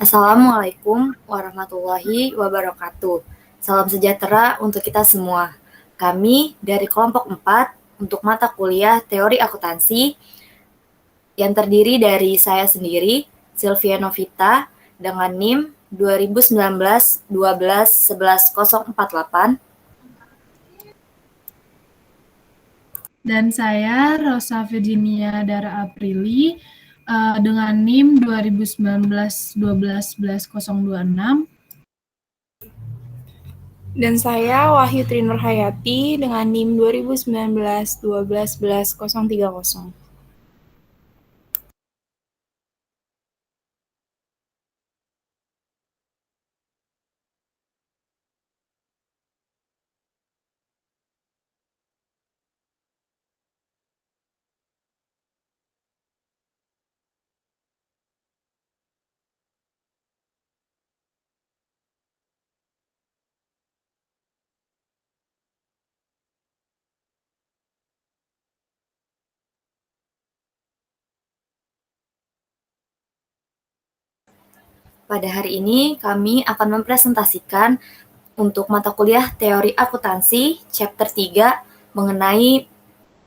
Assalamualaikum warahmatullahi wabarakatuh. Salam sejahtera untuk kita semua. Kami dari kelompok 4 untuk mata kuliah Teori Akuntansi yang terdiri dari saya sendiri, Sylvia Novita, dengan NIM 2019-12-11048. Dan saya Rosa Virginia Dara Aprili dengan NIM 2019-12-11026. Dan saya Wahyu Trinur Hayati dengan NIM 2019-12-11-030. Pada hari ini kami akan mempresentasikan untuk mata kuliah Teori Akuntansi Chapter 3 mengenai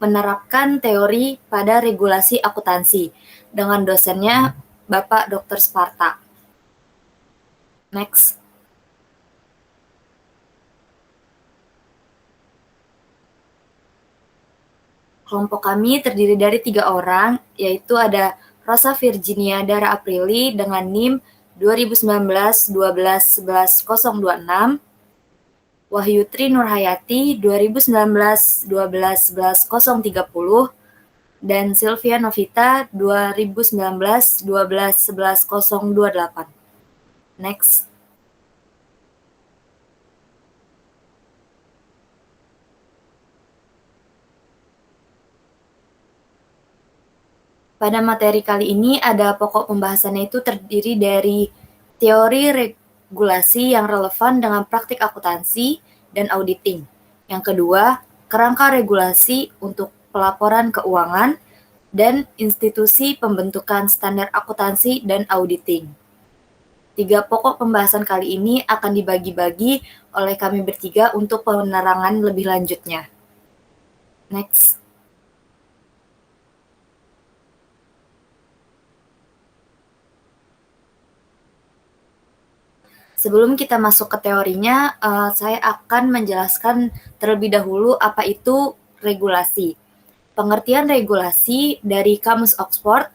menerapkan teori pada regulasi akuntansi dengan dosennya Bapak Dr. Sparta. Next. Kelompok kami terdiri dari 3 orang, yaitu ada Rosa Virginia Dara Aprili dengan NIM 2019-12-11026, Wahyu Tri Nurhayati 2019-12-11030, dan Sylvia Novita 2019-12-11028. Next. Pada materi kali ini ada pokok pembahasannya itu terdiri dari teori regulasi yang relevan dengan praktik akuntansi dan auditing. Yang kedua, kerangka regulasi untuk pelaporan keuangan dan institusi pembentukan standar akuntansi dan auditing. 3 pokok pembahasan kali ini akan dibagi-bagi oleh kami bertiga untuk penerangan lebih lanjutnya. Next. Sebelum kita masuk ke teorinya, saya akan menjelaskan terlebih dahulu apa itu regulasi. Pengertian regulasi dari Kamus Oxford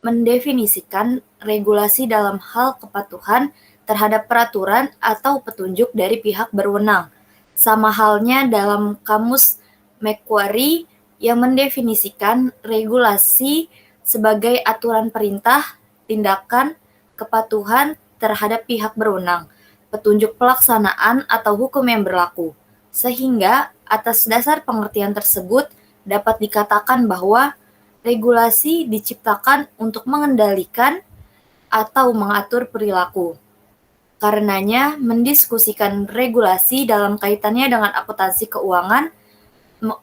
mendefinisikan regulasi dalam hal kepatuhan terhadap peraturan atau petunjuk dari pihak berwenang. Sama halnya dalam Kamus Macquarie yang mendefinisikan regulasi sebagai aturan perintah, tindakan, kepatuhan terhadap pihak berwenang, petunjuk pelaksanaan atau hukum yang berlaku. Sehingga atas dasar pengertian tersebut dapat dikatakan bahwa regulasi diciptakan untuk mengendalikan atau mengatur perilaku. Karenanya, mendiskusikan regulasi dalam kaitannya dengan akuntansi keuangan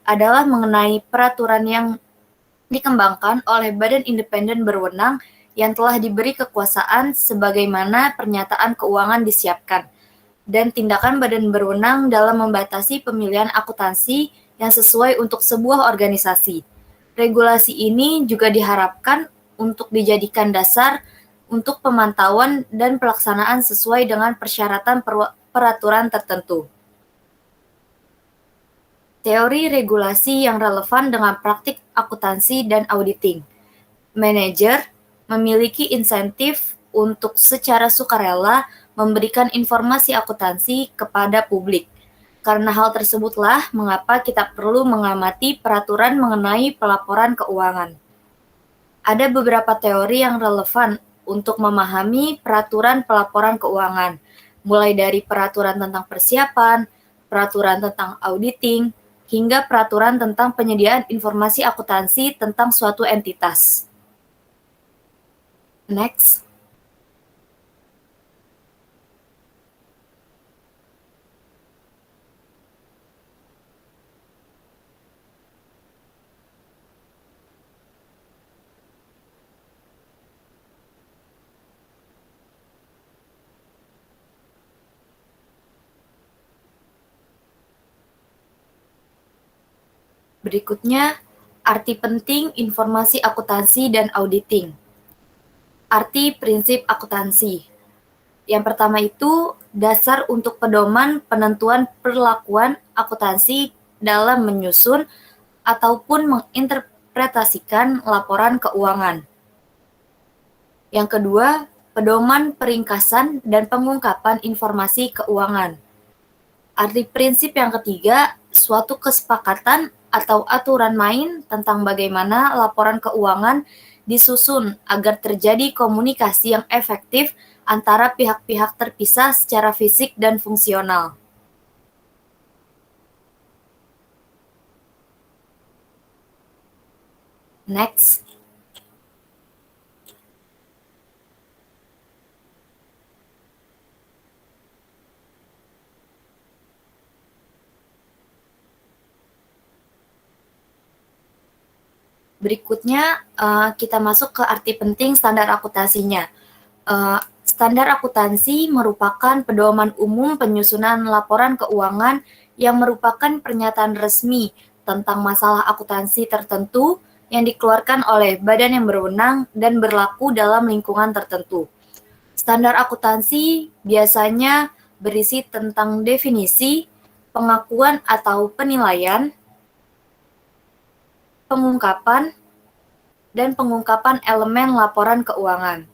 adalah mengenai peraturan yang dikembangkan oleh badan independen berwenang yang telah diberi kekuasaan sebagaimana pernyataan keuangan disiapkan, dan tindakan badan berwenang dalam membatasi pemilihan akuntansi yang sesuai untuk sebuah organisasi. Regulasi ini juga diharapkan untuk dijadikan dasar untuk pemantauan dan pelaksanaan sesuai dengan persyaratan peraturan tertentu. Teori regulasi yang relevan dengan praktik akuntansi dan auditing. Manajer memiliki insentif untuk secara sukarela memberikan informasi akuntansi kepada publik. Karena hal tersebutlah mengapa kita perlu mengamati peraturan mengenai pelaporan keuangan. Ada beberapa teori yang relevan untuk memahami peraturan pelaporan keuangan, mulai dari peraturan tentang persiapan, peraturan tentang auditing, hingga peraturan tentang penyediaan informasi akuntansi tentang suatu entitas. Next. Berikutnya, arti penting informasi akuntansi dan auditing. Arti prinsip akuntansi. Yang pertama itu dasar untuk pedoman penentuan perlakuan akuntansi dalam menyusun ataupun menginterpretasikan laporan keuangan. Yang kedua, pedoman peringkasan dan pengungkapan informasi keuangan. Arti prinsip yang ketiga, suatu kesepakatan atau aturan main tentang bagaimana laporan keuangan disusun agar terjadi komunikasi yang efektif antara pihak-pihak terpisah secara fisik dan fungsional. Next. Berikutnya, kita masuk ke arti penting standar akuntansinya. Standar akuntansi merupakan pedoman umum penyusunan laporan keuangan yang merupakan pernyataan resmi tentang masalah akuntansi tertentu yang dikeluarkan oleh badan yang berwenang dan berlaku dalam lingkungan tertentu. Standar akuntansi biasanya berisi tentang definisi, pengakuan atau penilaian, pengungkapan, dan pengungkapan elemen laporan keuangan.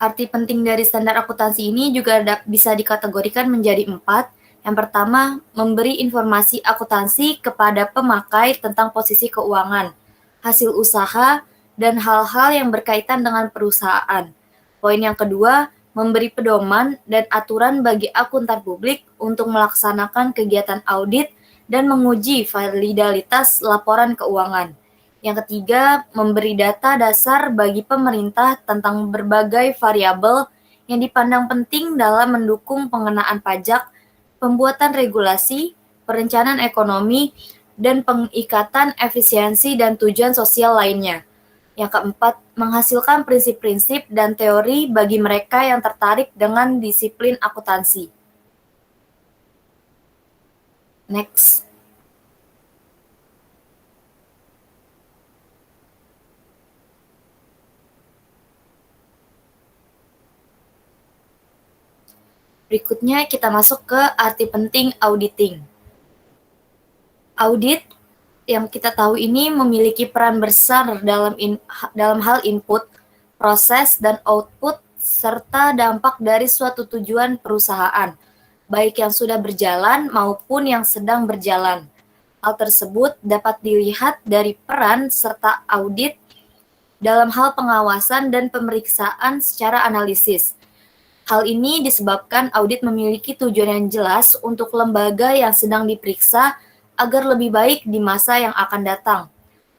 Arti penting dari standar akuntansi ini juga bisa dikategorikan menjadi 4. Yang pertama, memberi informasi akuntansi kepada pemakai tentang posisi keuangan, hasil usaha, dan hal-hal yang berkaitan dengan perusahaan. Poin yang kedua, memberi pedoman dan aturan bagi akuntan publik untuk melaksanakan kegiatan audit dan menguji validalitas laporan keuangan. Yang ketiga, memberi data dasar bagi pemerintah tentang berbagai variabel yang dipandang penting dalam mendukung pengenaan pajak, pembuatan regulasi, perencanaan ekonomi, dan pengikatan efisiensi dan tujuan sosial lainnya. Yang keempat, menghasilkan prinsip-prinsip dan teori bagi mereka yang tertarik dengan disiplin akuntansi. Next. Berikutnya kita masuk ke arti penting auditing. Audit yang kita tahu ini memiliki peran besar dalam hal input, proses, dan output, serta dampak dari suatu tujuan perusahaan, baik yang sudah berjalan maupun yang sedang berjalan. Hal tersebut dapat dilihat dari peran serta audit dalam hal pengawasan dan pemeriksaan secara analisis. Hal ini disebabkan audit memiliki tujuan yang jelas untuk lembaga yang sedang diperiksa agar lebih baik di masa yang akan datang,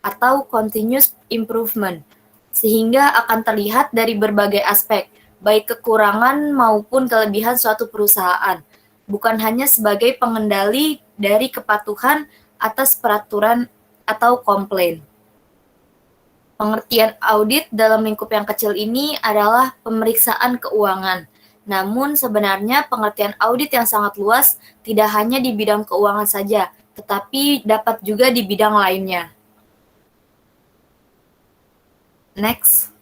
atau continuous improvement, sehingga akan terlihat dari berbagai aspek, baik kekurangan maupun kelebihan suatu perusahaan, bukan hanya sebagai pengendali dari kepatuhan atas peraturan atau komplain. Pengertian audit dalam lingkup yang kecil ini adalah pemeriksaan keuangan. Namun sebenarnya pengertian audit yang sangat luas tidak hanya di bidang keuangan saja, tetapi dapat juga di bidang lainnya. Next.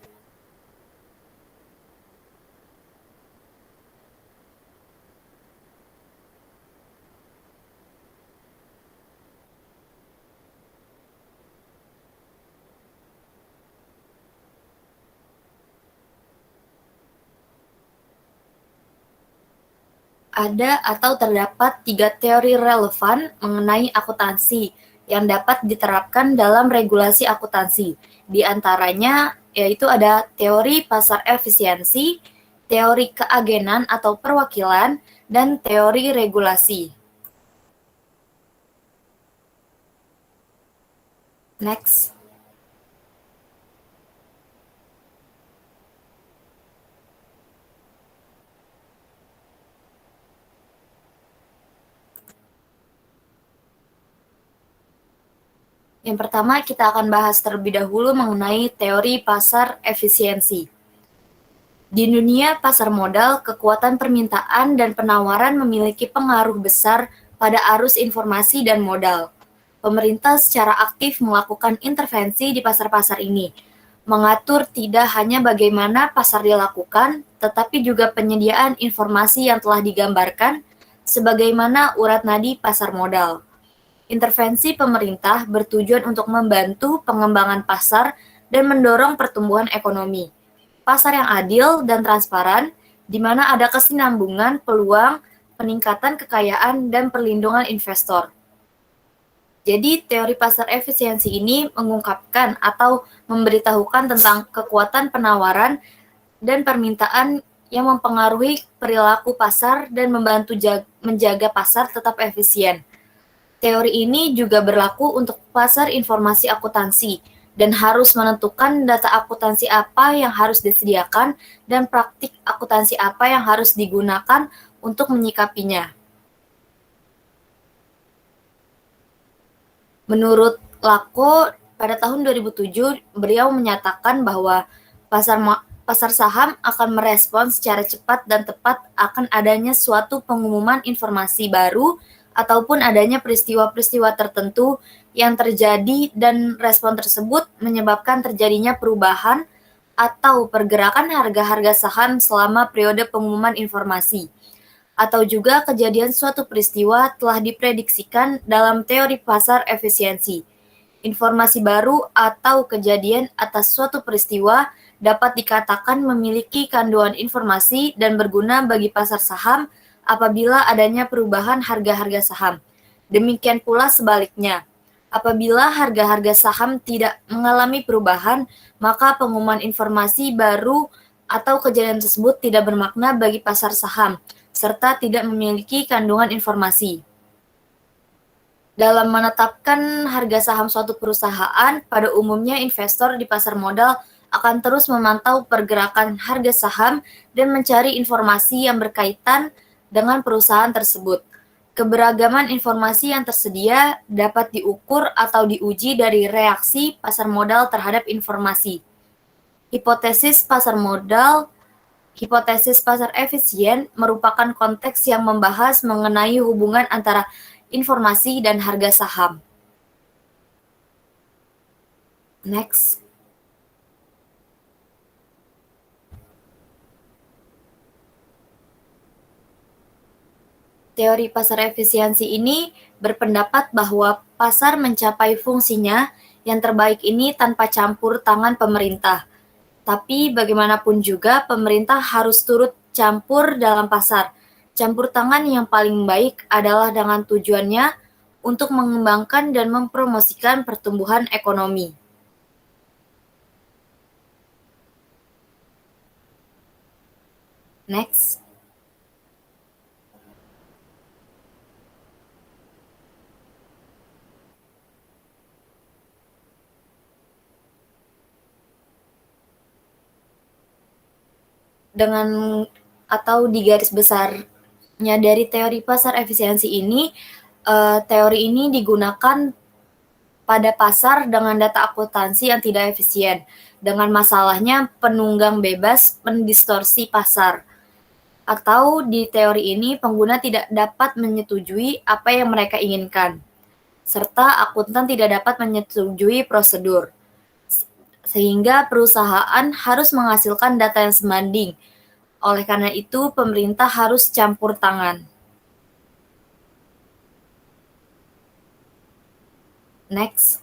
Ada atau terdapat 3 teori relevan mengenai akuntansi yang dapat diterapkan dalam regulasi akuntansi. Di antaranya yaitu ada teori pasar efisiensi, teori keagenan atau perwakilan, dan teori regulasi. Next. Yang pertama, kita akan bahas terlebih dahulu mengenai teori pasar efisiensi. Di dunia pasar modal, kekuatan permintaan dan penawaran memiliki pengaruh besar pada arus informasi dan modal. Pemerintah secara aktif melakukan intervensi di pasar-pasar ini, mengatur tidak hanya bagaimana pasar dilakukan, tetapi juga penyediaan informasi yang telah digambarkan sebagaimana urat nadi pasar modal. Intervensi pemerintah bertujuan untuk membantu pengembangan pasar dan mendorong pertumbuhan ekonomi. Pasar yang adil dan transparan, di mana ada kesinambungan peluang, peningkatan kekayaan, dan perlindungan investor. Jadi, teori pasar efisiensi ini mengungkapkan atau memberitahukan tentang kekuatan penawaran dan permintaan yang mempengaruhi perilaku pasar dan membantu menjaga pasar tetap efisien. Teori ini juga berlaku untuk pasar informasi akuntansi dan harus menentukan data akuntansi apa yang harus disediakan dan praktik akuntansi apa yang harus digunakan untuk menyikapinya. Menurut Lako, pada tahun 2007, beliau menyatakan bahwa pasar saham akan merespon secara cepat dan tepat akan adanya suatu pengumuman informasi baru ataupun adanya peristiwa-peristiwa tertentu yang terjadi dan respon tersebut menyebabkan terjadinya perubahan atau pergerakan harga-harga saham selama periode pengumuman informasi. Atau juga kejadian suatu peristiwa telah diprediksikan dalam teori pasar efisiensi. Informasi baru atau kejadian atas suatu peristiwa dapat dikatakan memiliki kandungan informasi dan berguna bagi pasar saham apabila adanya perubahan harga-harga saham. Demikian pula sebaliknya. Apabila harga-harga saham tidak mengalami perubahan, maka pengumuman informasi baru atau kejadian tersebut tidak bermakna bagi pasar saham, serta tidak memiliki kandungan informasi. Dalam menetapkan harga saham suatu perusahaan, pada umumnya investor di pasar modal akan terus memantau pergerakan harga saham dan mencari informasi yang berkaitan dengan perusahaan tersebut. Keberagaman informasi yang tersedia dapat diukur atau diuji dari reaksi pasar modal terhadap informasi. Hipotesis pasar efisien merupakan konteks yang membahas mengenai hubungan antara informasi dan harga saham. Next. Teori pasar efisiensi ini berpendapat bahwa pasar mencapai fungsinya yang terbaik ini tanpa campur tangan pemerintah. Tapi bagaimanapun juga pemerintah harus turut campur dalam pasar. Campur tangan yang paling baik adalah dengan tujuannya untuk mengembangkan dan mempromosikan pertumbuhan ekonomi. Next. Dengan atau di garis besarnya dari teori pasar efisiensi ini, teori ini digunakan pada pasar dengan data akuntansi yang tidak efisien, dengan masalahnya penunggang bebas mendistorsi pasar. Atau di teori ini pengguna tidak dapat menyetujui apa yang mereka inginkan, serta akuntan tidak dapat menyetujui prosedur. Sehingga perusahaan harus menghasilkan data yang sebanding. Oleh karena itu, pemerintah harus campur tangan. Next.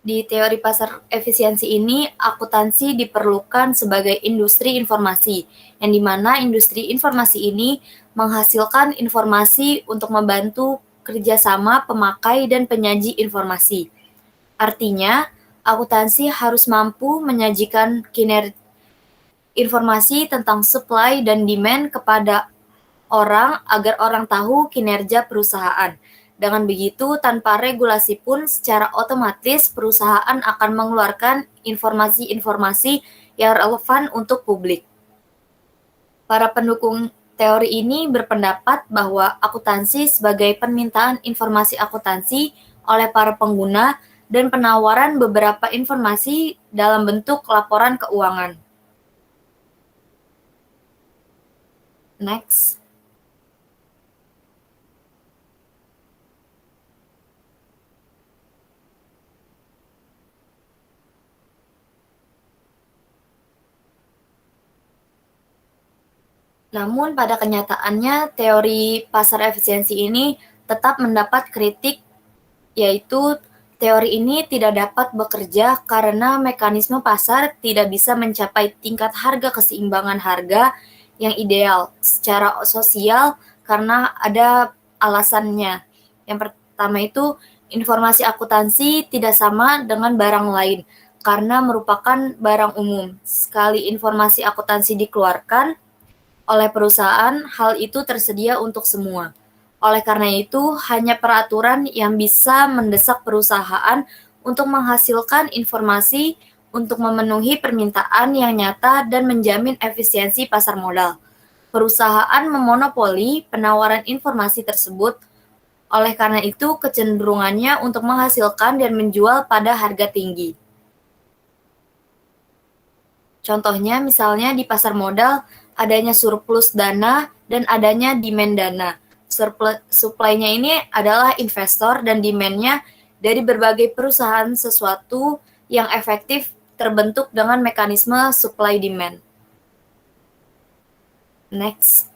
Di teori pasar efisiensi ini, akuntansi diperlukan sebagai industri informasi, yang dimana industri informasi ini menghasilkan informasi untuk membantu kerjasama pemakai dan penyaji informasi. Artinya, akuntansi harus mampu menyajikan informasi tentang supply dan demand kepada orang agar orang tahu kinerja perusahaan. Dengan begitu, tanpa regulasi pun secara otomatis perusahaan akan mengeluarkan informasi-informasi yang relevan untuk publik. Para pendukung teori ini berpendapat bahwa akuntansi sebagai permintaan informasi akuntansi oleh para pengguna dan penawaran beberapa informasi dalam bentuk laporan keuangan. Next. Namun pada kenyataannya teori pasar efisiensi ini tetap mendapat kritik, yaitu teori ini tidak dapat bekerja karena mekanisme pasar tidak bisa mencapai tingkat harga keseimbangan harga yang ideal secara sosial karena ada alasannya. Yang pertama itu, informasi akuntansi tidak sama dengan barang lain karena merupakan barang umum. Sekali informasi akuntansi dikeluarkan oleh perusahaan, hal itu tersedia untuk semua. Oleh karena itu, hanya peraturan yang bisa mendesak perusahaan untuk menghasilkan informasi untuk memenuhi permintaan yang nyata dan menjamin efisiensi pasar modal. Perusahaan memonopoli penawaran informasi tersebut, oleh karena itu kecenderungannya untuk menghasilkan dan menjual pada harga tinggi. Contohnya misalnya di pasar modal, adanya surplus dana dan adanya demand dana. Supply-nya ini adalah investor dan demand-nya dari berbagai perusahaan sesuatu yang efektif terbentuk dengan mekanisme supply demand. Next.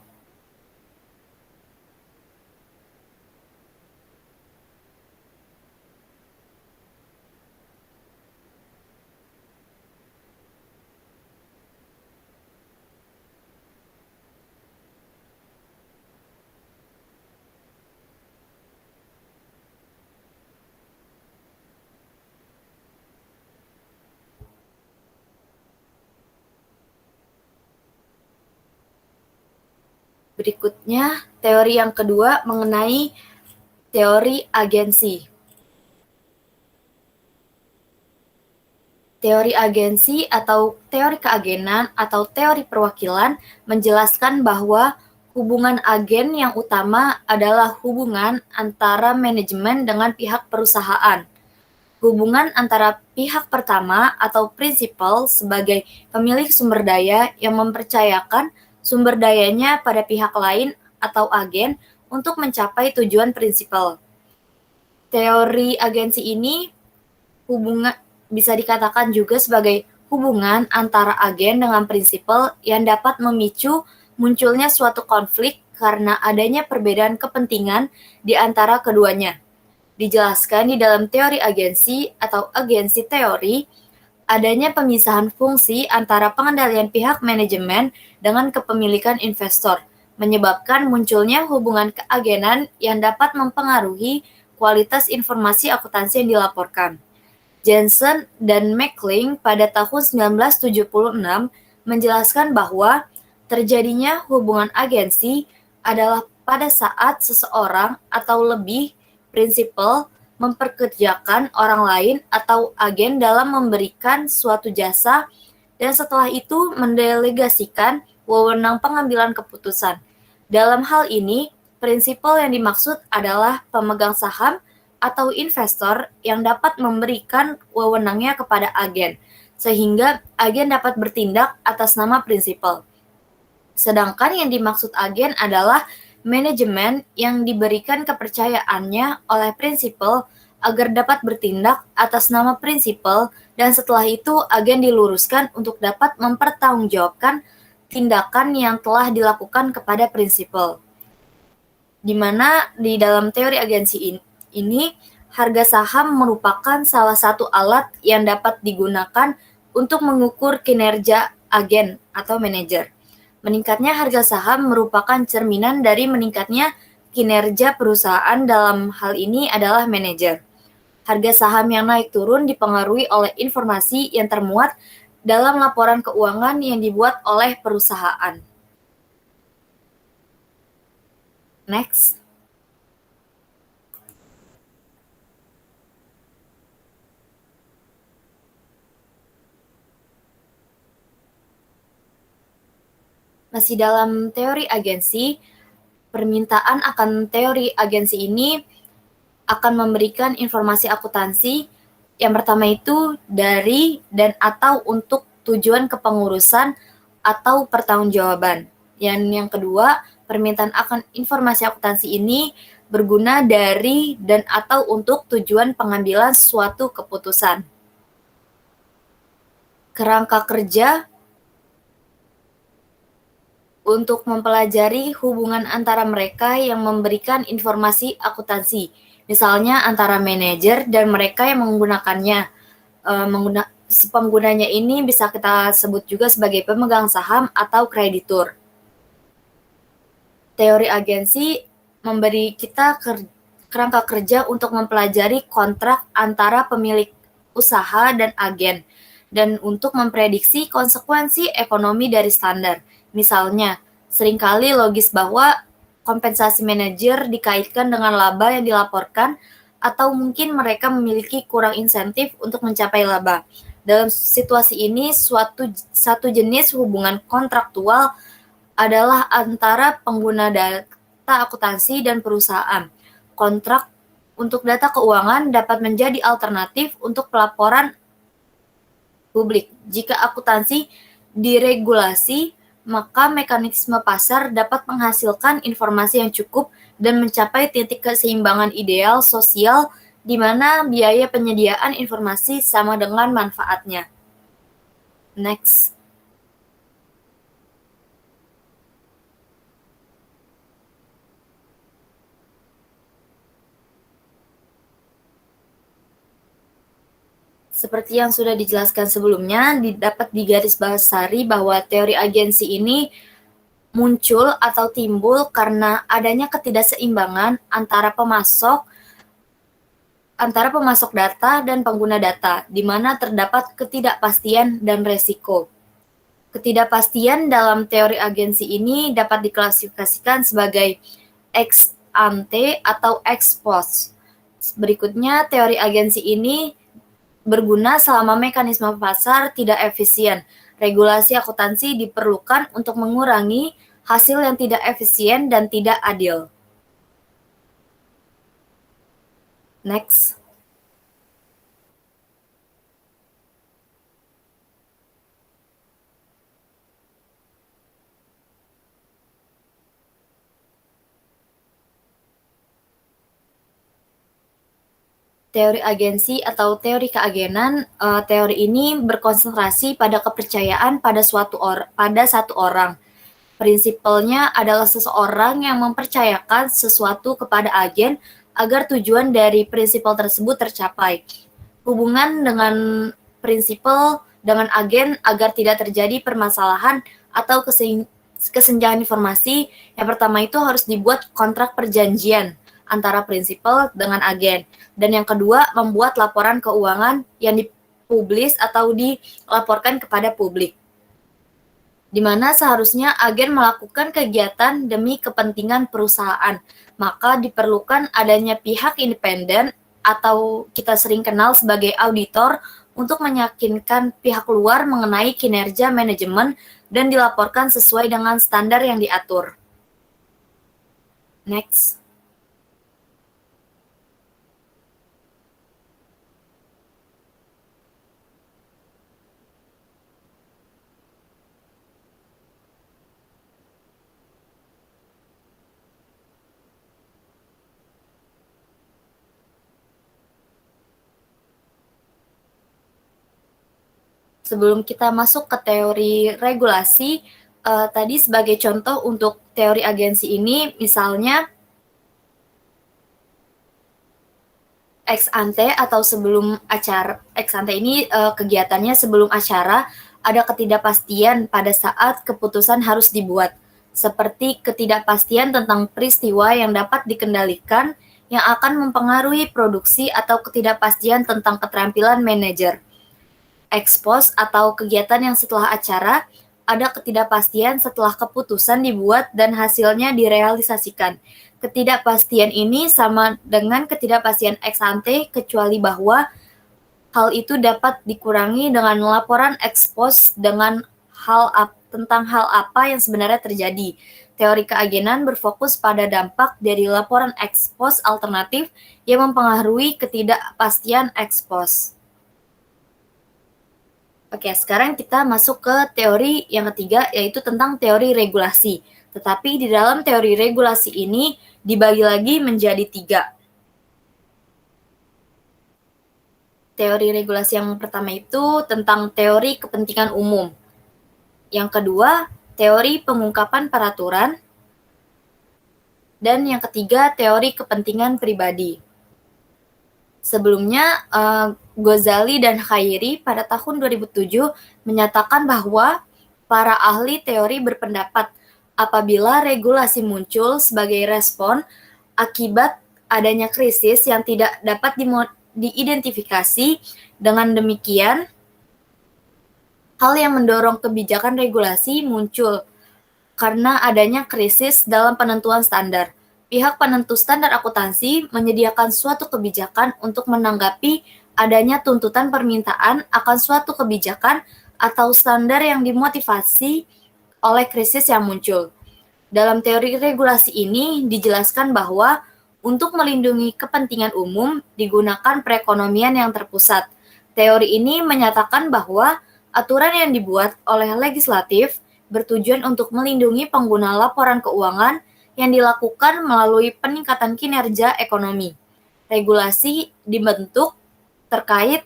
Berikutnya, teori yang kedua mengenai teori agensi. Teori agensi atau teori keagenan atau teori perwakilan menjelaskan bahwa hubungan agen yang utama adalah hubungan antara manajemen dengan pihak perusahaan. Hubungan antara pihak pertama atau prinsipal sebagai pemilik sumber daya yang mempercayakan sumber dayanya pada pihak lain atau agen untuk mencapai tujuan prinsipal. Teori agensi ini bisa dikatakan juga sebagai hubungan antara agen dengan prinsipal yang dapat memicu munculnya suatu konflik karena adanya perbedaan kepentingan di antara keduanya. Dijelaskan di dalam teori agensi atau agensi teori, adanya pemisahan fungsi antara pengendalian pihak manajemen dengan kepemilikan investor, menyebabkan munculnya hubungan keagenan yang dapat mempengaruhi kualitas informasi akuntansi yang dilaporkan. Jensen dan Mackling pada tahun 1976 menjelaskan bahwa terjadinya hubungan agensi adalah pada saat seseorang atau lebih prinsipal memperkerjakan orang lain atau agen dalam memberikan suatu jasa dan setelah itu mendelegasikan wewenang pengambilan keputusan. Dalam hal ini, prinsipal yang dimaksud adalah pemegang saham atau investor yang dapat memberikan wewenangnya kepada agen, sehingga agen dapat bertindak atas nama prinsipal. Sedangkan yang dimaksud agen adalah manajemen yang diberikan kepercayaannya oleh prinsipal agar dapat bertindak atas nama prinsipal dan setelah itu agen diluruskan untuk dapat mempertanggungjawabkan tindakan yang telah dilakukan kepada prinsipal. Di mana di dalam teori agensi ini, harga saham merupakan salah satu alat yang dapat digunakan untuk mengukur kinerja agen atau manajer. Meningkatnya harga saham merupakan cerminan dari meningkatnya kinerja perusahaan, dalam hal ini adalah manajer. Harga saham yang naik turun dipengaruhi oleh informasi yang termuat dalam laporan keuangan yang dibuat oleh perusahaan. Next. Masih dalam teori agensi, permintaan akan teori agensi ini akan memberikan informasi akuntansi. Yang pertama itu dari dan atau untuk tujuan kepengurusan atau pertanggungjawaban. Yang kedua, permintaan akan informasi akuntansi ini berguna dari dan atau untuk tujuan pengambilan suatu keputusan. Kerangka kerja untuk mempelajari hubungan antara mereka yang memberikan informasi akuntansi, misalnya antara manajer dan mereka yang menggunakannya. Penggunanya ini bisa kita sebut juga sebagai pemegang saham atau kreditur. Teori agensi memberi kita kerangka kerja untuk mempelajari kontrak antara pemilik usaha dan agen, dan untuk memprediksi konsekuensi ekonomi dari standar. Misalnya, seringkali logis bahwa kompensasi manajer dikaitkan dengan laba yang dilaporkan, atau mungkin mereka memiliki kurang insentif untuk mencapai laba. Dalam situasi ini, satu jenis hubungan kontraktual adalah antara pengguna data akuntansi dan perusahaan. Kontrak untuk data keuangan dapat menjadi alternatif untuk pelaporan publik. Jika akuntansi diregulasi, maka mekanisme pasar dapat menghasilkan informasi yang cukup dan mencapai titik keseimbangan ideal sosial di mana biaya penyediaan informasi sama dengan manfaatnya. Next. Seperti yang sudah dijelaskan sebelumnya, dapat digarisbawahi bahwa teori agensi ini muncul atau timbul karena adanya ketidakseimbangan antara pemasok data dan pengguna data, di mana terdapat ketidakpastian dan resiko. Ketidakpastian dalam teori agensi ini dapat diklasifikasikan sebagai ex ante atau ex post. Berikutnya, teori agensi ini berguna selama mekanisme pasar tidak efisien. Regulasi akuntansi diperlukan untuk mengurangi hasil yang tidak efisien dan tidak adil. Next. Teori agensi atau teori keagenan, teori ini berkonsentrasi pada kepercayaan pada satu orang. Prinsipalnya adalah seseorang yang mempercayakan sesuatu kepada agen agar tujuan dari prinsipal tersebut tercapai. Hubungan dengan prinsipal dengan agen agar tidak terjadi permasalahan atau kesenjangan informasi. Yang pertama itu harus dibuat kontrak perjanjian antara prinsipal dengan agen. Dan yang kedua, membuat laporan keuangan yang dipublis atau dilaporkan kepada publik. Di mana seharusnya agen melakukan kegiatan demi kepentingan perusahaan. Maka diperlukan adanya pihak independen atau kita sering kenal sebagai auditor untuk meyakinkan pihak luar mengenai kinerja manajemen dan dilaporkan sesuai dengan standar yang diatur. Next. Sebelum kita masuk ke teori regulasi, tadi sebagai contoh untuk teori agensi ini, misalnya ex ante atau sebelum acara. Ex ante ini kegiatannya sebelum acara, ada ketidakpastian pada saat keputusan harus dibuat, seperti ketidakpastian tentang peristiwa yang dapat dikendalikan yang akan mempengaruhi produksi atau ketidakpastian tentang keterampilan manajer. Ex post atau kegiatan yang setelah acara, ada ketidakpastian setelah keputusan dibuat dan hasilnya direalisasikan. Ketidakpastian ini sama dengan ketidakpastian ex ante, kecuali bahwa hal itu dapat dikurangi dengan laporan ex post dengan tentang hal apa yang sebenarnya terjadi. Teori keagenan berfokus pada dampak dari laporan ex post alternatif yang mempengaruhi ketidakpastian ex post. Oke, sekarang kita masuk ke teori yang ketiga, yaitu tentang teori regulasi. Tetapi di dalam teori regulasi ini dibagi lagi menjadi 3. Teori regulasi yang pertama itu tentang teori kepentingan umum. Yang kedua, teori pengungkapan peraturan. Dan yang ketiga, teori kepentingan pribadi. Sebelumnya, Ghazali dan Khairi pada tahun 2007 menyatakan bahwa para ahli teori berpendapat apabila regulasi muncul sebagai respon akibat adanya krisis yang tidak dapat diidentifikasi, dengan demikian hal yang mendorong kebijakan regulasi muncul karena adanya krisis dalam penentuan standar. Pihak penentu standar akuntansi menyediakan suatu kebijakan untuk menanggapi adanya tuntutan permintaan akan suatu kebijakan atau standar yang dimotivasi oleh krisis yang muncul. Dalam teori regulasi ini dijelaskan bahwa untuk melindungi kepentingan umum digunakan perekonomian yang terpusat. Teori ini menyatakan bahwa aturan yang dibuat oleh legislatif bertujuan untuk melindungi pengguna laporan keuangan yang dilakukan melalui peningkatan kinerja ekonomi. Regulasi dibentuk terkait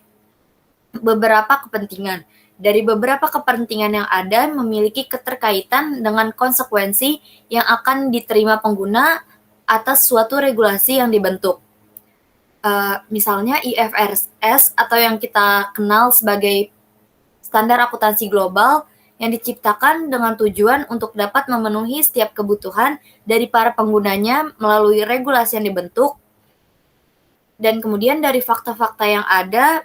beberapa kepentingan. Dari beberapa kepentingan yang ada memiliki keterkaitan dengan konsekuensi yang akan diterima pengguna atas suatu regulasi yang dibentuk. Misalnya IFRS atau yang kita kenal sebagai standar akuntansi global yang diciptakan dengan tujuan untuk dapat memenuhi setiap kebutuhan dari para penggunanya melalui regulasi yang dibentuk. Dan kemudian dari fakta-fakta yang ada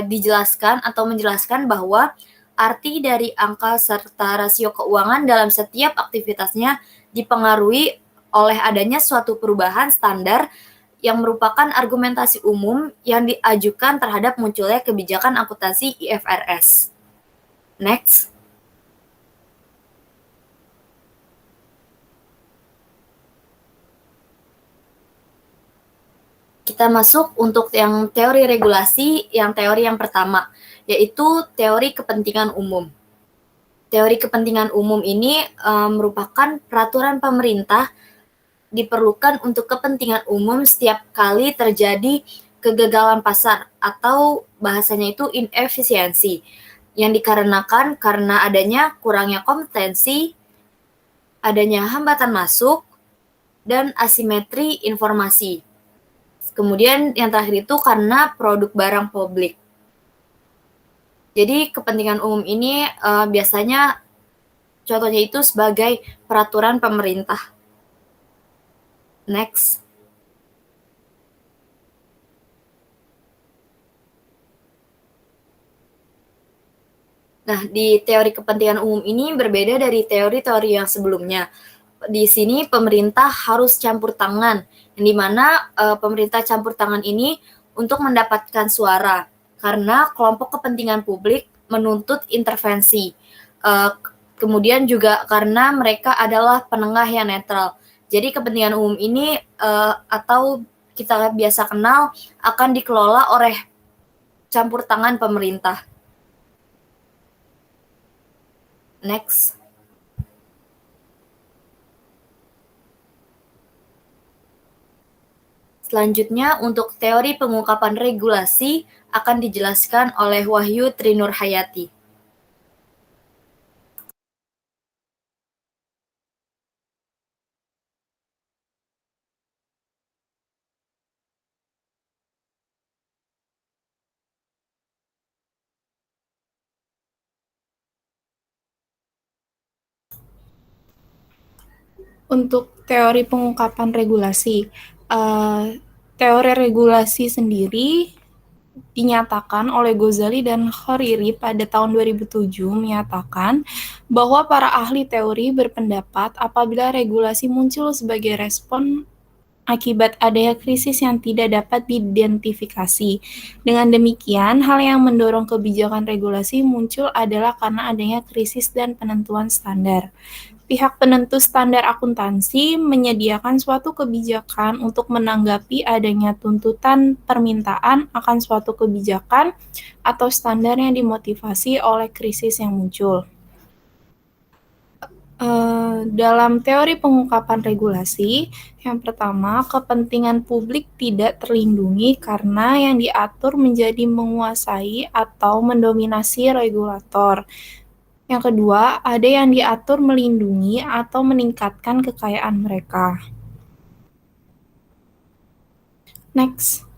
dijelaskan atau menjelaskan bahwa arti dari angka serta rasio keuangan dalam setiap aktivitasnya dipengaruhi oleh adanya suatu perubahan standar yang merupakan argumentasi umum yang diajukan terhadap munculnya kebijakan akuntansi IFRS. Next. Kita masuk untuk yang teori regulasi, yang teori yang pertama, yaitu teori kepentingan umum. Teori kepentingan umum ini merupakan peraturan pemerintah diperlukan untuk kepentingan umum setiap kali terjadi kegagalan pasar atau bahasanya itu inefisiensi yang dikarenakan karena adanya kurangnya kompetensi, adanya hambatan masuk, dan asimetri informasi. Kemudian yang terakhir itu karena produk barang publik. Jadi kepentingan umum ini biasanya contohnya itu sebagai peraturan pemerintah. Next. Nah, di teori kepentingan umum ini berbeda dari teori-teori yang sebelumnya. Di sini pemerintah harus campur tangan, yang dimana pemerintah campur tangan ini untuk mendapatkan suara, karena kelompok kepentingan publik menuntut intervensi. Kemudian juga karena mereka adalah penengah yang netral. Jadi kepentingan umum ini atau kita biasa kenal akan dikelola oleh campur tangan pemerintah. Next. Selanjutnya untuk teori pengungkapan regulasi akan dijelaskan oleh Wahyu Trinurhayati. Untuk teori pengungkapan regulasi, teori regulasi sendiri dinyatakan oleh Ghazali dan Khairi pada tahun 2007 menyatakan bahwa para ahli teori berpendapat apabila regulasi muncul sebagai respon akibat adanya krisis yang tidak dapat diidentifikasi. Dengan demikian, hal yang mendorong kebijakan regulasi muncul adalah karena adanya krisis dan penentuan standar. Pihak penentu standar akuntansi menyediakan suatu kebijakan untuk menanggapi adanya tuntutan permintaan akan suatu kebijakan atau standar yang dimotivasi oleh krisis yang muncul. Dalam teori pengungkapan regulasi, yang pertama, kepentingan publik tidak terlindungi karena yang diatur menjadi menguasai atau mendominasi regulator. Yang kedua, ada yang diatur melindungi atau meningkatkan kekayaan mereka. Next.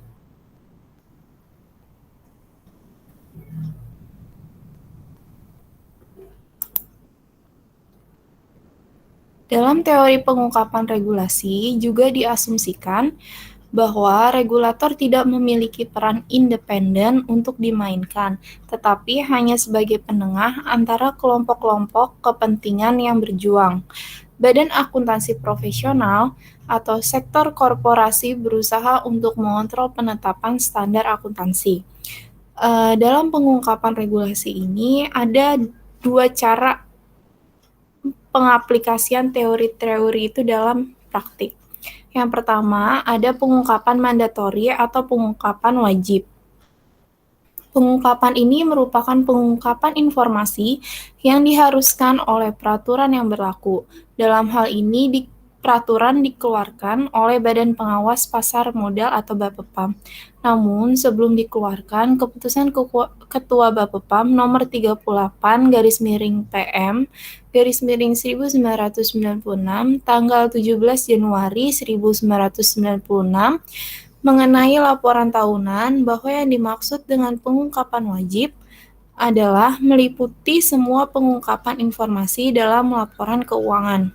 Dalam teori pengungkapan regulasi juga diasumsikan bahwa regulator tidak memiliki peran independen untuk dimainkan, tetapi hanya sebagai penengah antara kelompok-kelompok kepentingan yang berjuang. Badan akuntansi profesional atau sektor korporasi berusaha untuk mengontrol penetapan standar akuntansi. Dalam pengungkapan regulasi ini ada dua cara pengaplikasian teori-teori itu dalam praktik. Yang pertama, ada pengungkapan mandatori atau pengungkapan wajib. Pengungkapan ini merupakan pengungkapan informasi yang diharuskan oleh peraturan yang berlaku. Dalam hal ini, peraturan dikeluarkan oleh Badan Pengawas Pasar Modal atau Bapepam. Namun, sebelum dikeluarkan, keputusan Ketua Bapepam nomor 38/PM / 1996 tanggal 17 Januari 1996 mengenai laporan tahunan bahwa yang dimaksud dengan pengungkapan wajib adalah meliputi semua pengungkapan informasi dalam laporan keuangan.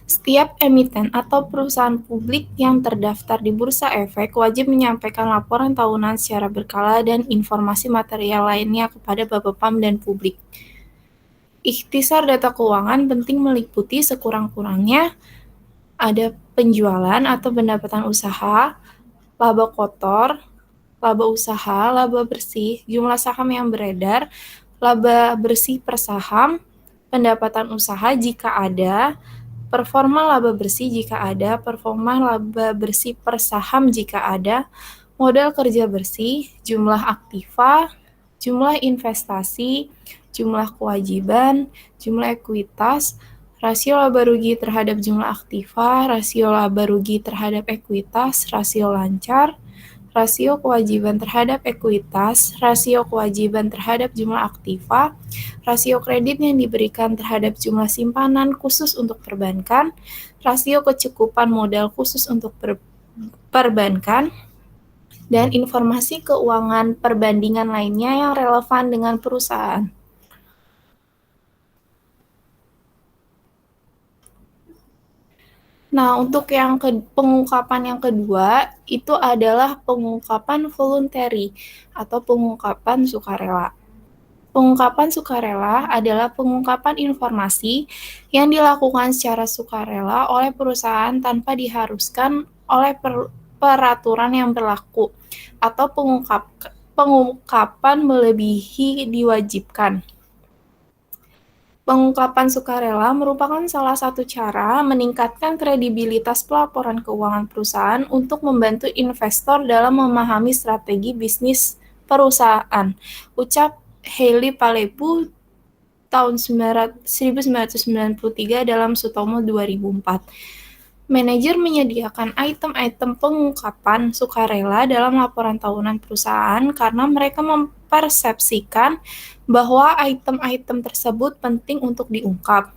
Setiap emiten atau perusahaan publik yang terdaftar di Bursa Efek wajib menyampaikan laporan tahunan secara berkala dan informasi material lainnya kepada Bapepam dan publik. Ikhtisar data keuangan penting meliputi sekurang-kurangnya ada penjualan atau pendapatan usaha, laba kotor, laba usaha, laba bersih, jumlah saham yang beredar, laba bersih per saham, pendapatan usaha jika ada, performa laba bersih jika ada, performa laba bersih per saham jika ada, modal kerja bersih, jumlah aktiva, jumlah investasi, jumlah kewajiban, jumlah ekuitas, rasio laba rugi terhadap jumlah aktiva, rasio laba rugi terhadap ekuitas, rasio lancar, rasio kewajiban terhadap ekuitas, rasio kewajiban terhadap jumlah aktiva, rasio kredit yang diberikan terhadap jumlah simpanan khusus untuk perbankan, rasio kecukupan modal khusus untuk perbankan, dan informasi keuangan perbandingan lainnya yang relevan dengan perusahaan. Nah, untuk yang pengungkapan yang kedua, itu adalah pengungkapan voluntary atau pengungkapan sukarela. Pengungkapan sukarela adalah pengungkapan informasi yang dilakukan secara sukarela oleh perusahaan tanpa diharuskan oleh peraturan yang berlaku, atau pengungkapan melebihi diwajibkan. Pengungkapan sukarela merupakan salah satu cara meningkatkan kredibilitas pelaporan keuangan perusahaan untuk membantu investor dalam memahami strategi bisnis perusahaan. Ucap Hailey Palepu tahun 1993 dalam Sutomo 2004. Manajer menyediakan item-item pengungkapan sukarela dalam laporan tahunan perusahaan karena mereka mempersepsikan bahwa item-item tersebut penting untuk diungkap.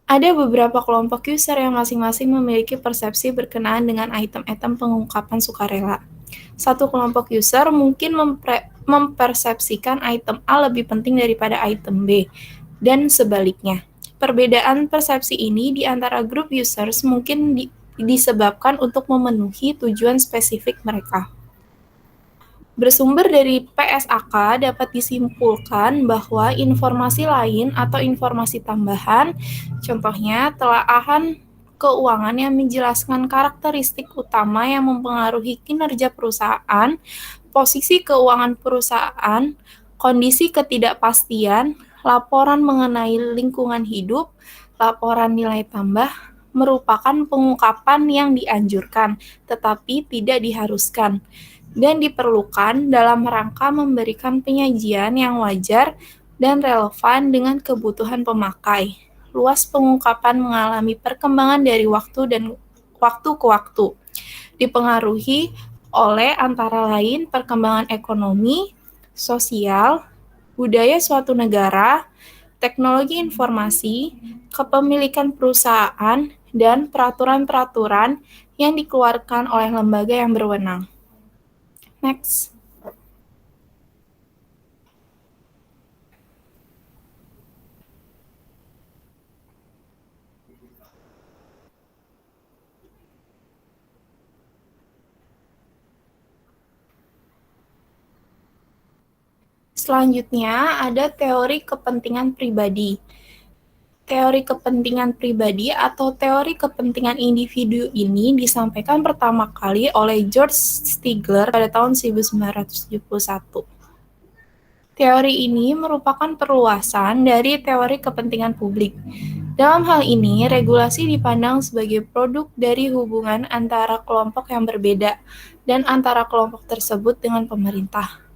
Ada beberapa kelompok user yang masing-masing memiliki persepsi berkenaan dengan item-item pengungkapan sukarela. Satu kelompok user mungkin mempersepsikan item A lebih penting daripada item B, dan sebaliknya. Perbedaan persepsi ini di antara grup users mungkin disebabkan untuk memenuhi tujuan spesifik mereka. Bersumber dari PSAK dapat disimpulkan bahwa informasi lain atau informasi tambahan, contohnya telaahan keuangan yang menjelaskan karakteristik utama yang mempengaruhi kinerja perusahaan, posisi keuangan perusahaan, kondisi ketidakpastian, laporan mengenai lingkungan hidup, laporan nilai tambah, merupakan pengungkapan yang dianjurkan, tetapi tidak diharuskan, dan diperlukan dalam rangka memberikan penyajian yang wajar dan relevan dengan kebutuhan pemakai. Luas pengungkapan mengalami perkembangan dari waktu ke waktu, dipengaruhi oleh antara lain perkembangan ekonomi, sosial, budaya suatu negara, teknologi informasi, kepemilikan perusahaan, dan peraturan-peraturan yang dikeluarkan oleh lembaga yang berwenang. Next. Selanjutnya ada teori kepentingan pribadi. Teori kepentingan pribadi atau teori kepentingan individu ini disampaikan pertama kali oleh George Stigler pada tahun 1971. Teori ini merupakan perluasan dari teori kepentingan publik. Dalam hal ini, regulasi dipandang sebagai produk dari hubungan antara kelompok yang berbeda dan antara kelompok tersebut dengan pemerintah.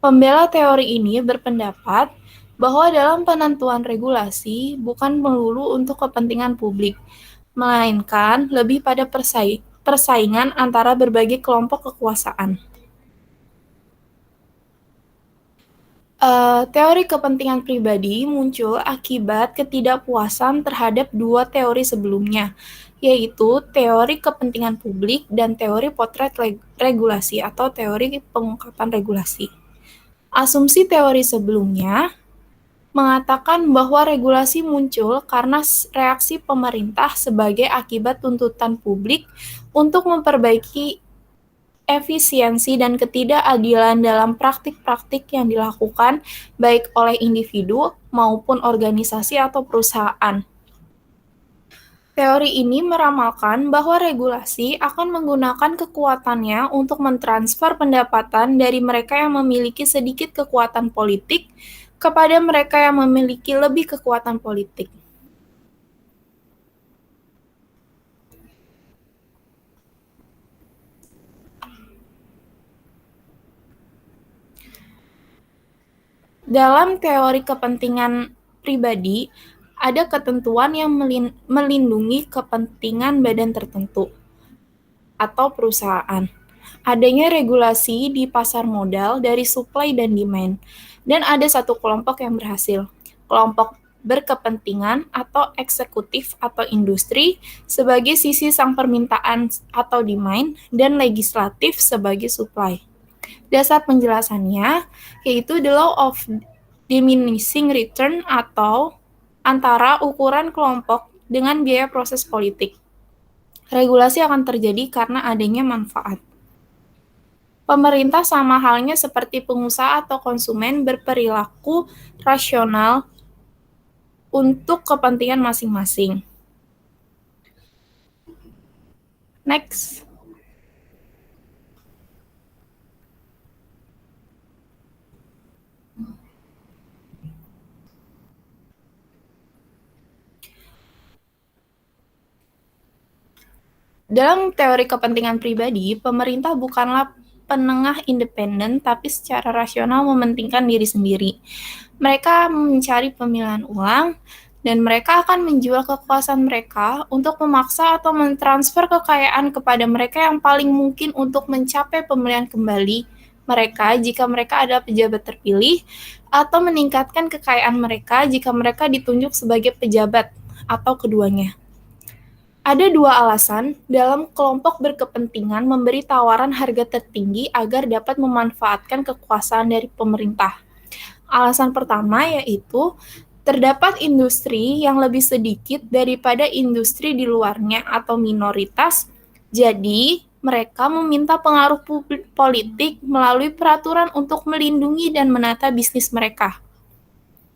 Pembela teori ini berpendapat bahwa dalam penentuan regulasi bukan melulu untuk kepentingan publik, melainkan lebih pada persaingan antara berbagai kelompok kekuasaan. Teori kepentingan pribadi muncul akibat ketidakpuasan terhadap dua teori sebelumnya, yaitu teori kepentingan publik dan teori potret regulasi atau teori pengungkapan regulasi. Asumsi teori sebelumnya mengatakan bahwa regulasi muncul karena reaksi pemerintah sebagai akibat tuntutan publik untuk memperbaiki efisiensi dan ketidakadilan dalam praktik-praktik yang dilakukan baik oleh individu maupun organisasi atau perusahaan. Teori ini meramalkan bahwa regulasi akan menggunakan kekuatannya untuk mentransfer pendapatan dari mereka yang memiliki sedikit kekuatan politik kepada mereka yang memiliki lebih kekuatan politik. Dalam teori kepentingan pribadi, ada ketentuan yang melindungi kepentingan badan tertentu atau perusahaan. Adanya regulasi di pasar modal dari supply dan demand, dan ada satu kelompok yang berhasil. Kelompok berkepentingan atau eksekutif atau industri sebagai sisi sang permintaan atau demand, dan legislatif sebagai supply. Dasar penjelasannya yaitu the law of diminishing return atau antara ukuran kelompok dengan biaya proses politik. Regulasi akan terjadi karena adanya manfaat. Pemerintah sama halnya seperti pengusaha atau konsumen berperilaku rasional untuk kepentingan masing-masing. Next. Dalam teori kepentingan pribadi, pemerintah bukanlah penengah independen, tapi secara rasional mementingkan diri sendiri. Mereka mencari pemilihan ulang, dan mereka akan menjual kekuasaan mereka untuk memaksa atau mentransfer kekayaan kepada mereka yang paling mungkin untuk mencapai pemilihan kembali mereka jika mereka adalah pejabat terpilih, atau meningkatkan kekayaan mereka jika mereka ditunjuk sebagai pejabat, atau keduanya. Ada dua alasan dalam kelompok berkepentingan memberi tawaran harga tertinggi agar dapat memanfaatkan kekuasaan dari pemerintah. Alasan pertama yaitu terdapat industri yang lebih sedikit daripada industri di luarnya atau minoritas, jadi mereka meminta pengaruh politik melalui peraturan untuk melindungi dan menata bisnis mereka.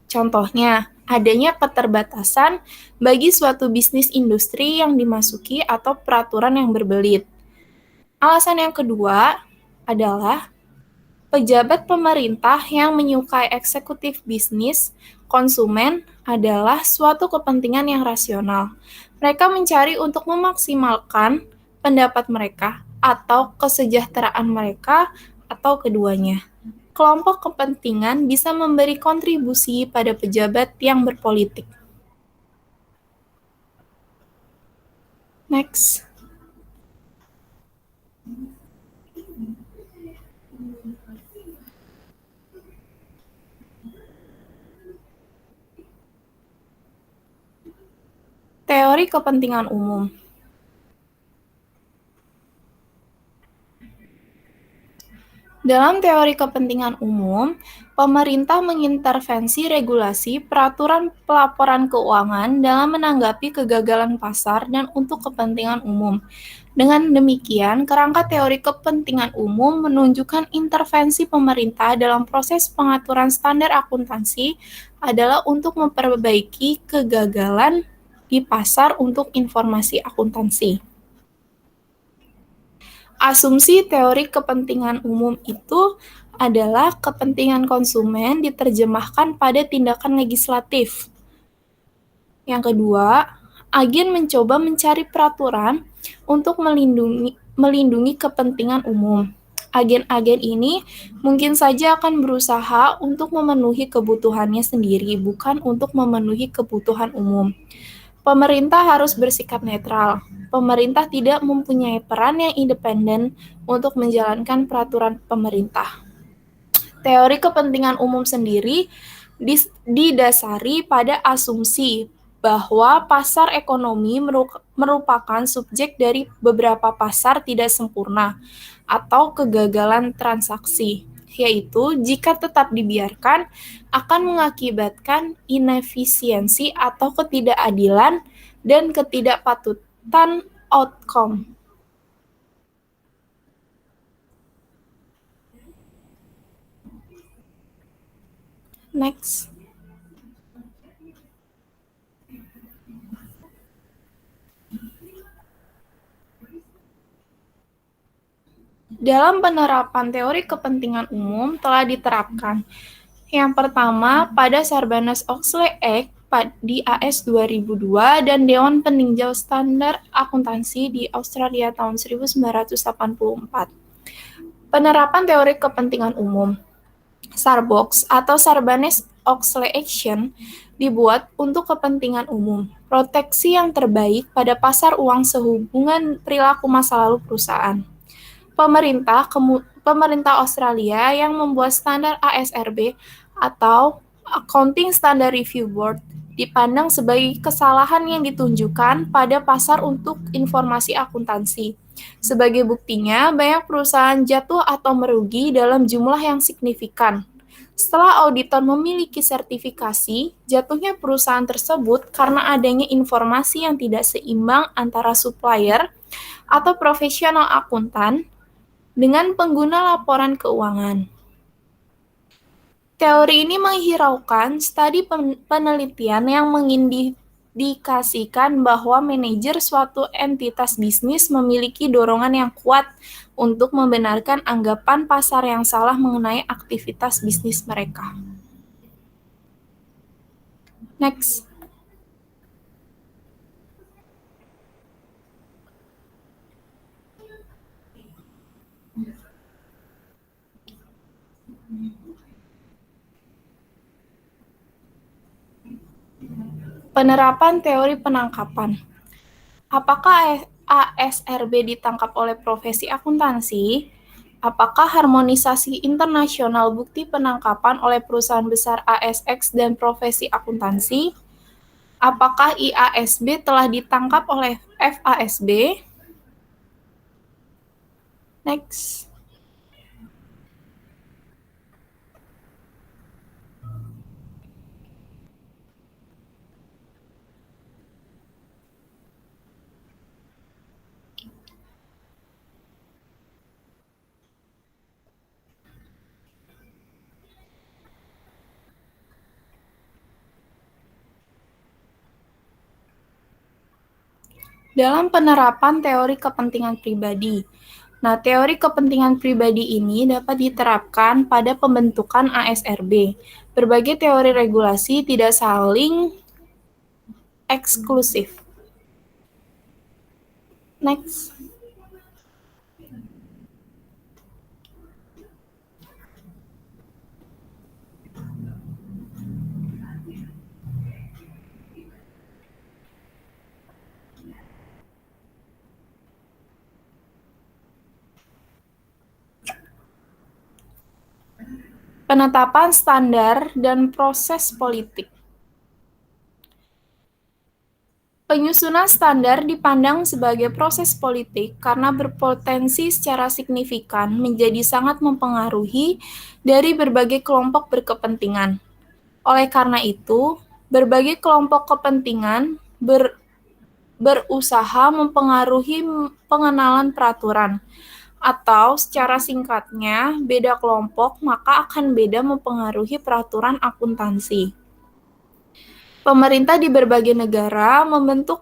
Contohnya, adanya keterbatasan bagi suatu bisnis industri yang dimasuki atau peraturan yang berbelit. Alasan yang kedua adalah pejabat pemerintah yang menyukai eksekutif bisnis konsumen adalah suatu kepentingan yang rasional. Mereka mencari untuk memaksimalkan pendapat mereka atau kesejahteraan mereka atau keduanya. Kelompok kepentingan bisa memberi kontribusi pada pejabat yang berpolitik. Next. Teori kepentingan umum. Dalam teori kepentingan umum, pemerintah mengintervensi regulasi peraturan pelaporan keuangan dalam menanggapi kegagalan pasar dan untuk kepentingan umum. Dengan demikian, kerangka teori kepentingan umum menunjukkan intervensi pemerintah dalam proses pengaturan standar akuntansi adalah untuk memperbaiki kegagalan di pasar untuk informasi akuntansi. Asumsi teori kepentingan umum itu adalah kepentingan konsumen diterjemahkan pada tindakan legislatif. Yang kedua, agen mencoba mencari peraturan untuk melindungi kepentingan umum. Agen-agen ini mungkin saja akan berusaha untuk memenuhi kebutuhannya sendiri, bukan untuk memenuhi kebutuhan umum. Pemerintah harus bersikap netral. Pemerintah tidak mempunyai peran yang independen untuk menjalankan peraturan pemerintah. Teori kepentingan umum sendiri didasari pada asumsi bahwa pasar ekonomi merupakan subjek dari beberapa pasar tidak sempurna atau kegagalan transaksi, yaitu jika tetap dibiarkan akan mengakibatkan inefisiensi atau ketidakadilan dan ketidakpatutan outcome. Next. Dalam penerapan teori kepentingan umum telah diterapkan. Yang pertama, pada Sarbanes-Oxley Act di AS 2002 dan Dewan Peninjau Standar Akuntansi di Australia tahun 1984. Penerapan teori kepentingan umum. Sarbox atau Sarbanes-Oxley Action dibuat untuk kepentingan umum, proteksi yang terbaik pada pasar uang sehubungan perilaku masa lalu perusahaan. Pemerintah Australia yang membuat standar ASRB atau Accounting Standard Review Board dipandang sebagai kesalahan yang ditunjukkan pada pasar untuk informasi akuntansi. Sebagai buktinya, banyak perusahaan jatuh atau merugi dalam jumlah yang signifikan. Setelah auditor memiliki sertifikasi, jatuhnya perusahaan tersebut karena adanya informasi yang tidak seimbang antara supplier atau profesional akuntan dengan pengguna laporan keuangan. Teori ini menghiraukan studi penelitian yang mengindikasikan bahwa manajer suatu entitas bisnis memiliki dorongan yang kuat untuk membenarkan anggapan pasar yang salah mengenai aktivitas bisnis mereka. Next. Penerapan teori penangkapan. Apakah ASRB ditangkap oleh profesi akuntansi? Apakah harmonisasi internasional bukti penangkapan oleh perusahaan besar ASX dan profesi akuntansi? Apakah IASB telah ditangkap oleh FASB? Next. dalam penerapan teori kepentingan pribadi. Nah, teori kepentingan pribadi ini dapat diterapkan pada pembentukan ASRB. Berbagai teori regulasi tidak saling eksklusif. Next. Penetapan standar dan proses politik. Penyusunan standar dipandang sebagai proses politik karena berpotensi secara signifikan menjadi sangat mempengaruhi dari berbagai kelompok berkepentingan. Oleh karena itu, berbagai kelompok kepentingan berusaha mempengaruhi pengenalan peraturan, atau secara singkatnya, beda kelompok maka akan beda mempengaruhi peraturan akuntansi. Pemerintah di berbagai negara membentuk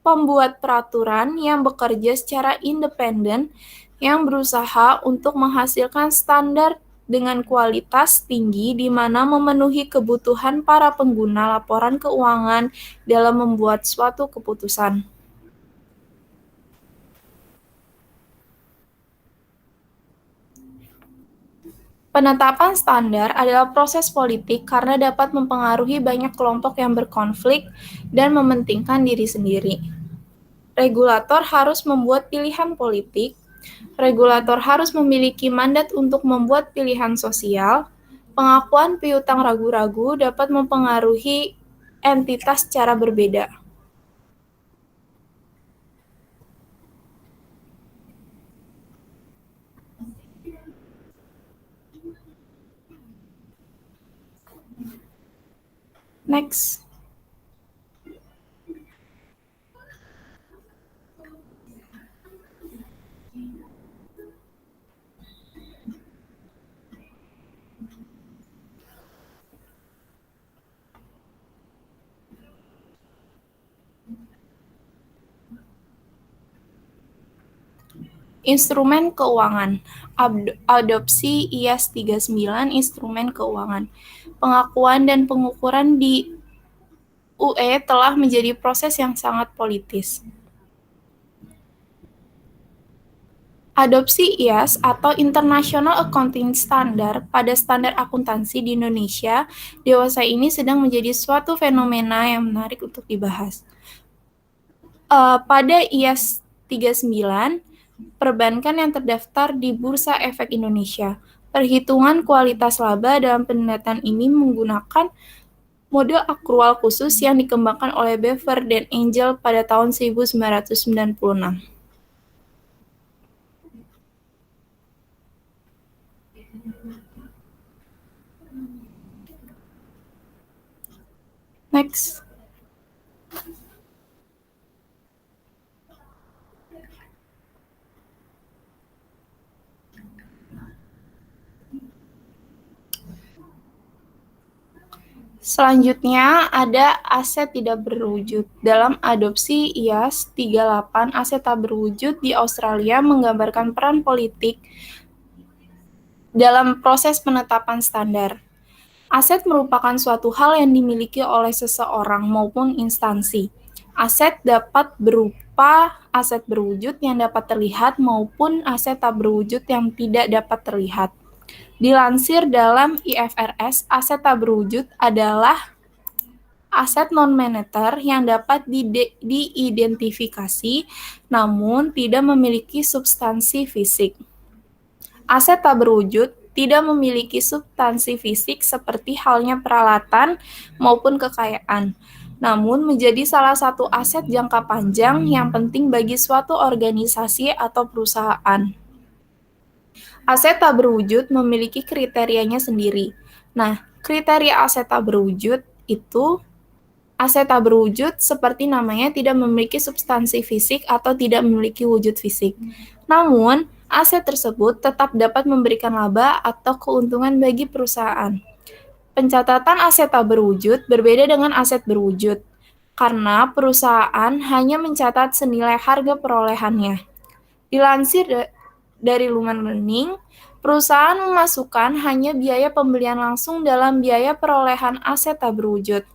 pembuat peraturan yang bekerja secara independen yang berusaha untuk menghasilkan standar dengan kualitas tinggi di mana memenuhi kebutuhan para pengguna laporan keuangan dalam membuat suatu keputusan. Penetapan standar adalah proses politik karena dapat mempengaruhi banyak kelompok yang berkonflik dan mementingkan diri sendiri. Regulator harus membuat pilihan politik, regulator harus memiliki mandat untuk membuat pilihan sosial, pengakuan piutang ragu-ragu dapat mempengaruhi entitas secara berbeda. Next. Instrumen keuangan. Adopsi IAS 39 instrumen keuangan. Pengakuan dan pengukuran di UE telah menjadi proses yang sangat politis. Adopsi IAS atau International Accounting Standard pada standar akuntansi di Indonesia dewasa ini sedang menjadi suatu fenomena yang menarik untuk dibahas. Pada IAS 39, perbankan yang terdaftar di Bursa Efek Indonesia. Perhitungan kualitas laba dalam penelitian ini menggunakan model akrual khusus yang dikembangkan oleh Bever dan Angel pada tahun 1996. Next. Selanjutnya ada aset tidak berwujud. Dalam adopsi IAS 38, aset tak berwujud di Australia menggambarkan peran politik dalam proses penetapan standar. Aset merupakan suatu hal yang dimiliki oleh seseorang maupun instansi. Aset dapat berupa aset berwujud yang dapat terlihat maupun aset tak berwujud yang tidak dapat terlihat. Dilansir dalam IFRS, aset tak berwujud adalah aset non-moneter yang dapat diidentifikasi namun tidak memiliki substansi fisik. Aset tak berwujud tidak memiliki substansi fisik seperti halnya peralatan maupun kekayaan, namun menjadi salah satu aset jangka panjang yang penting bagi suatu organisasi atau perusahaan. Aset tak berwujud memiliki kriterianya sendiri. Nah, kriteria aset tak berwujud itu aset tak berwujud seperti namanya tidak memiliki substansi fisik atau tidak memiliki wujud fisik. Namun, aset tersebut tetap dapat memberikan laba atau keuntungan bagi perusahaan. Pencatatan aset tak berwujud berbeda dengan aset berwujud. karena perusahaan hanya mencatat senilai harga perolehannya. Dilansir dari Lumen Learning, perusahaan memasukkan hanya biaya pembelian langsung dalam biaya perolehan aset tak berwujud.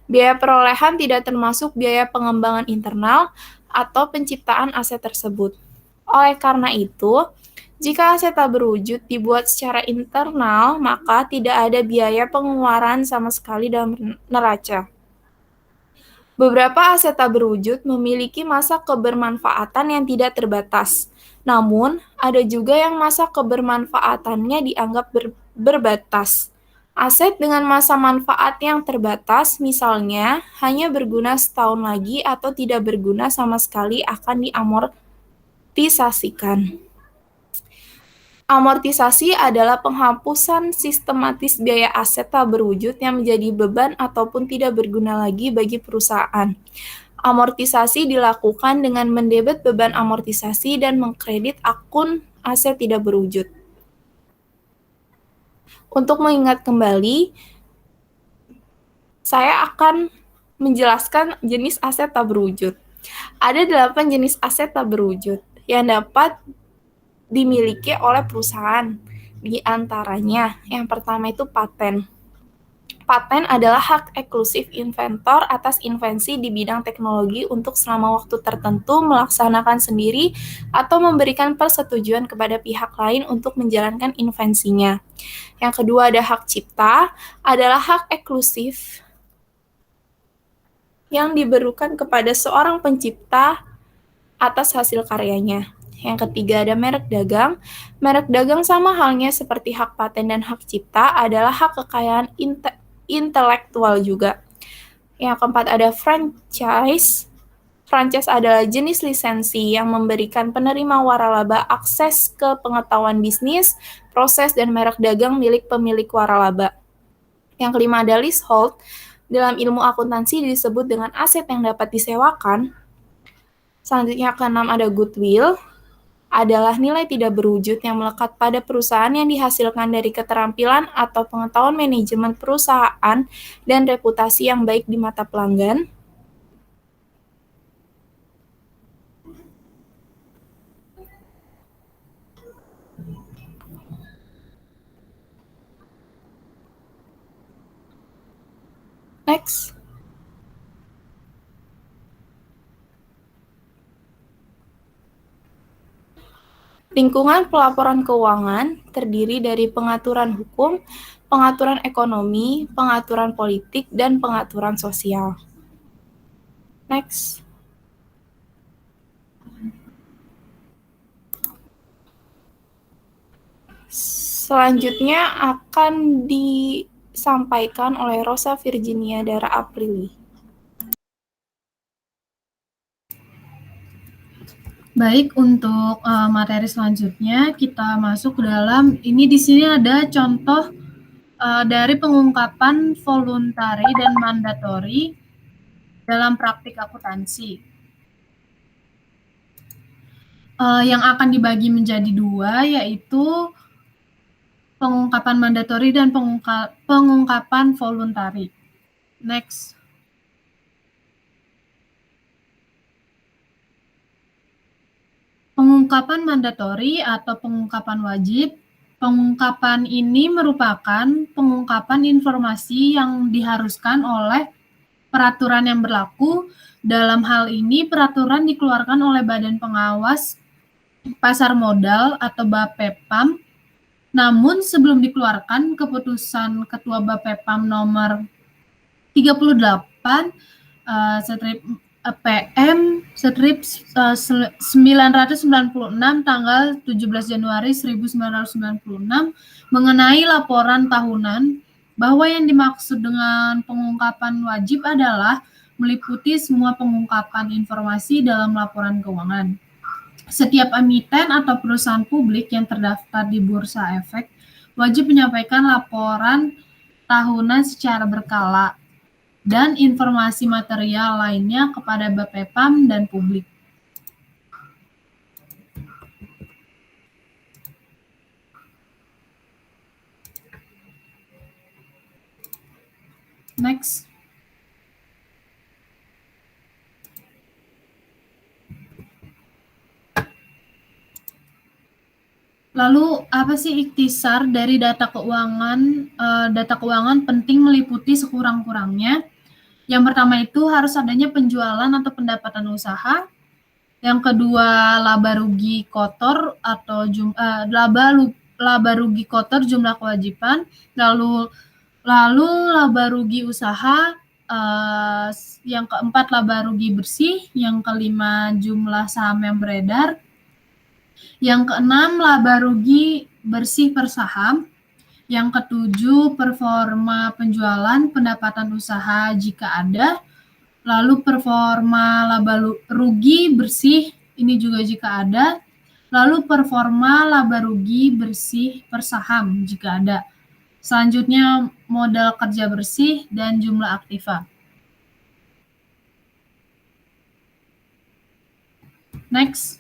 Biaya perolehan tidak termasuk biaya pengembangan internal atau penciptaan aset tersebut. Oleh karena itu, jika aset tak berwujud dibuat secara internal, maka tidak ada biaya pengeluaran sama sekali dalam neraca. Beberapa aset tak berwujud memiliki masa kebermanfaatan yang tidak terbatas. Namun, ada juga yang masa kebermanfaatannya dianggap berbatas. Aset dengan masa manfaat yang terbatas, misalnya, hanya berguna setahun lagi atau tidak berguna sama sekali akan diamortisasikan. Amortisasi adalah penghapusan sistematis biaya aset tak berwujud yang menjadi beban ataupun tidak berguna lagi bagi perusahaan. Amortisasi dilakukan dengan mendebet beban amortisasi dan mengkredit akun aset tidak berwujud. Untuk mengingat kembali, saya akan menjelaskan jenis aset tak berwujud. Ada 8 jenis aset tak berwujud yang dapat dimiliki oleh perusahaan. Di antaranya, yang pertama itu paten. Paten adalah hak eksklusif inventor atas invensi di bidang teknologi untuk selama waktu tertentu melaksanakan sendiri atau memberikan persetujuan kepada pihak lain untuk menjalankan invensinya. Yang kedua ada hak cipta, adalah hak eksklusif yang diberikan kepada seorang pencipta atas hasil karyanya. Yang ketiga ada merek dagang. Merek dagang sama halnya seperti hak paten dan hak cipta adalah hak kekayaan intelektual juga. Yang keempat ada franchise. Franchise adalah jenis lisensi yang memberikan penerima waralaba akses ke pengetahuan bisnis, proses, dan merek dagang milik pemilik waralaba. Yang kelima ada leasehold. Dalam ilmu akuntansi disebut dengan aset yang dapat disewakan. Selanjutnya keenam ada goodwill, adalah nilai tidak berwujud yang melekat pada perusahaan yang dihasilkan dari keterampilan atau pengetahuan manajemen perusahaan dan reputasi yang baik di mata pelanggan. Next. Lingkungan pelaporan keuangan terdiri dari pengaturan hukum, pengaturan ekonomi, pengaturan politik, dan pengaturan sosial. Next. Selanjutnya akan disampaikan oleh Rosa Virginia Dara Aprili. Baik, untuk materi selanjutnya kita masuk ke dalam ini. Di sini ada contoh dari pengungkapan voluntary dan mandatory dalam praktik akuntansi. Yang akan dibagi menjadi dua, yaitu pengungkapan mandatory dan pengungkapan voluntary. Next. Pengungkapan mandatori atau pengungkapan wajib. Pengungkapan ini merupakan pengungkapan informasi yang diharuskan oleh peraturan yang berlaku. Dalam hal ini, peraturan dikeluarkan oleh Badan Pengawas Pasar Modal atau BAPEPAM. Namun sebelum dikeluarkan, keputusan Ketua BAPEPAM nomor 38 PM strip 996 tanggal 17 Januari 1996 mengenai laporan tahunan, bahwa yang dimaksud dengan pengungkapan wajib adalah meliputi semua pengungkapan informasi dalam laporan keuangan. Setiap emiten atau perusahaan publik yang terdaftar di Bursa Efek wajib menyampaikan laporan tahunan secara berkala dan informasi material lainnya kepada BAPEPAM dan publik. Next. Lalu apa sih ikhtisar dari data keuangan? Data keuangan penting meliputi sekurang-kurangnya. Yang pertama itu harus adanya penjualan atau pendapatan usaha. Yang kedua laba rugi kotor atau laba rugi kotor jumlah kewajiban. Lalu laba rugi usaha. Yang keempat laba rugi bersih. Yang kelima jumlah saham yang beredar. Yang keenam, laba rugi bersih per saham. Yang ketujuh, performa penjualan pendapatan usaha jika ada. Lalu performa laba rugi bersih, ini juga jika ada. Lalu performa laba rugi bersih per saham jika ada. Selanjutnya, modal kerja bersih dan jumlah aktiva. Next.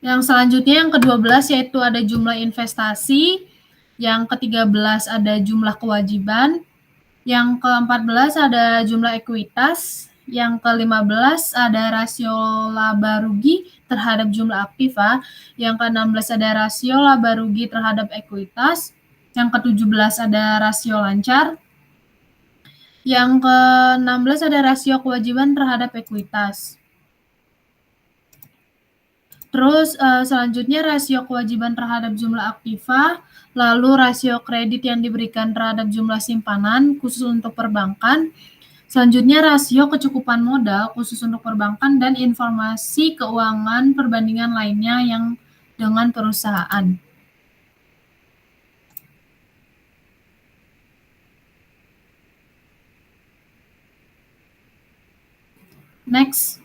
Yang selanjutnya yang ke-12 yaitu ada jumlah investasi, yang ke-13 ada jumlah kewajiban, yang ke-14 ada jumlah ekuitas, yang ke-15 ada rasio laba rugi terhadap jumlah aktiva, yang ke-16 ada rasio laba rugi terhadap ekuitas, yang ke-17 ada rasio lancar, yang ke-16 ada rasio kewajiban terhadap ekuitas. Terus selanjutnya rasio kewajiban terhadap jumlah aktiva, lalu rasio kredit yang diberikan terhadap jumlah simpanan khusus untuk perbankan. Selanjutnya rasio kecukupan modal khusus untuk perbankan dan informasi keuangan perbandingan lainnya yang dengan perusahaan. Next.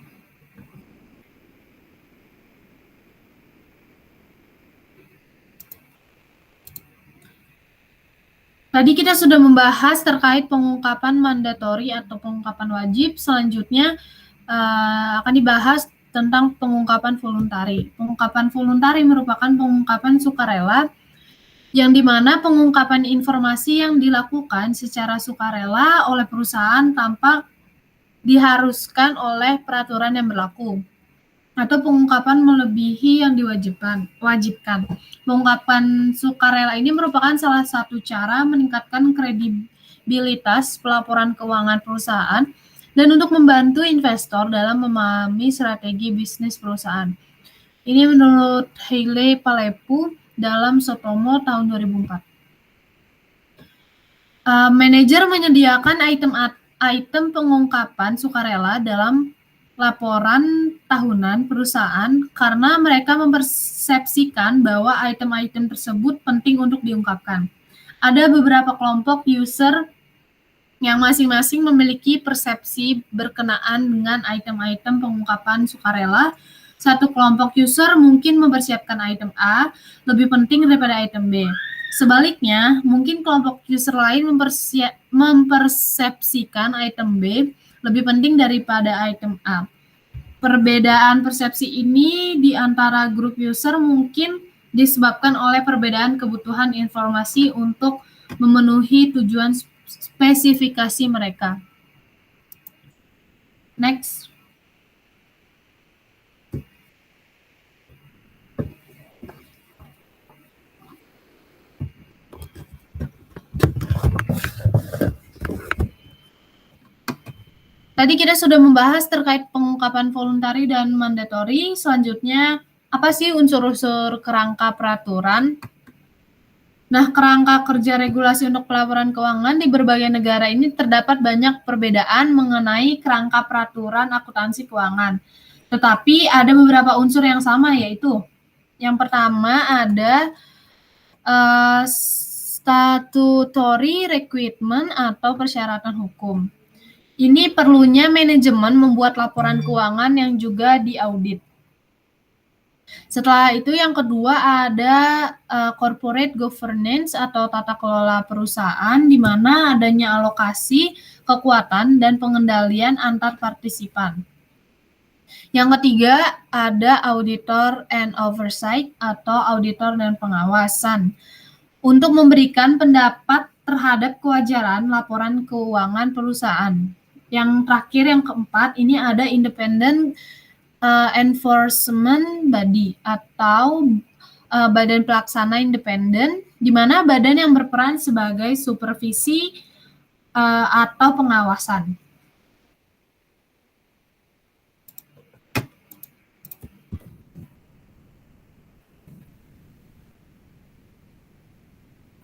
Tadi kita sudah membahas terkait pengungkapan mandatori atau pengungkapan wajib. Selanjutnya akan dibahas tentang pengungkapan voluntari. Pengungkapan voluntari merupakan pengungkapan sukarela yang dimana pengungkapan informasi yang dilakukan secara sukarela oleh perusahaan tanpa diharuskan oleh peraturan yang berlaku, atau pengungkapan melebihi yang wajibkan. Pengungkapan sukarela ini merupakan salah satu cara meningkatkan kredibilitas pelaporan keuangan perusahaan dan untuk membantu investor dalam memahami strategi bisnis perusahaan. Ini menurut Haile Palepu dalam Sotomo tahun 2004. Manajer menyediakan item pengungkapan sukarela dalam laporan tahunan perusahaan karena mereka mempersepsikan bahwa item-item tersebut penting untuk diungkapkan. Ada beberapa kelompok user yang masing-masing memiliki persepsi berkenaan dengan item-item pengungkapan sukarela. Satu kelompok user mungkin mempersiapkan item A lebih penting daripada item B. Sebaliknya, mungkin kelompok user lain mempersepsikan item B lebih penting daripada item A. Perbedaan persepsi ini di antara grup user mungkin disebabkan oleh perbedaan kebutuhan informasi untuk memenuhi tujuan spesifikasi mereka. Next. Tadi kita sudah membahas terkait pengungkapan voluntari dan mandatori. Selanjutnya, apa sih unsur-unsur kerangka peraturan? Nah, kerangka kerja regulasi untuk pelaporan keuangan di berbagai negara ini terdapat banyak perbedaan mengenai kerangka peraturan akuntansi keuangan. Tetapi ada beberapa unsur yang sama, yaitu yang pertama ada statutory requirement atau persyaratan hukum. Ini perlunya manajemen membuat laporan keuangan yang juga diaudit. Setelah itu yang kedua ada corporate governance atau tata kelola perusahaan di mana adanya alokasi, kekuatan, dan pengendalian antar partisipan. Yang ketiga ada auditor and oversight atau auditor dan pengawasan untuk memberikan pendapat terhadap kewajaran laporan keuangan perusahaan. Yang terakhir, yang keempat, ini ada independent enforcement body atau badan pelaksana independen, di mana badan yang berperan sebagai supervisi atau pengawasan.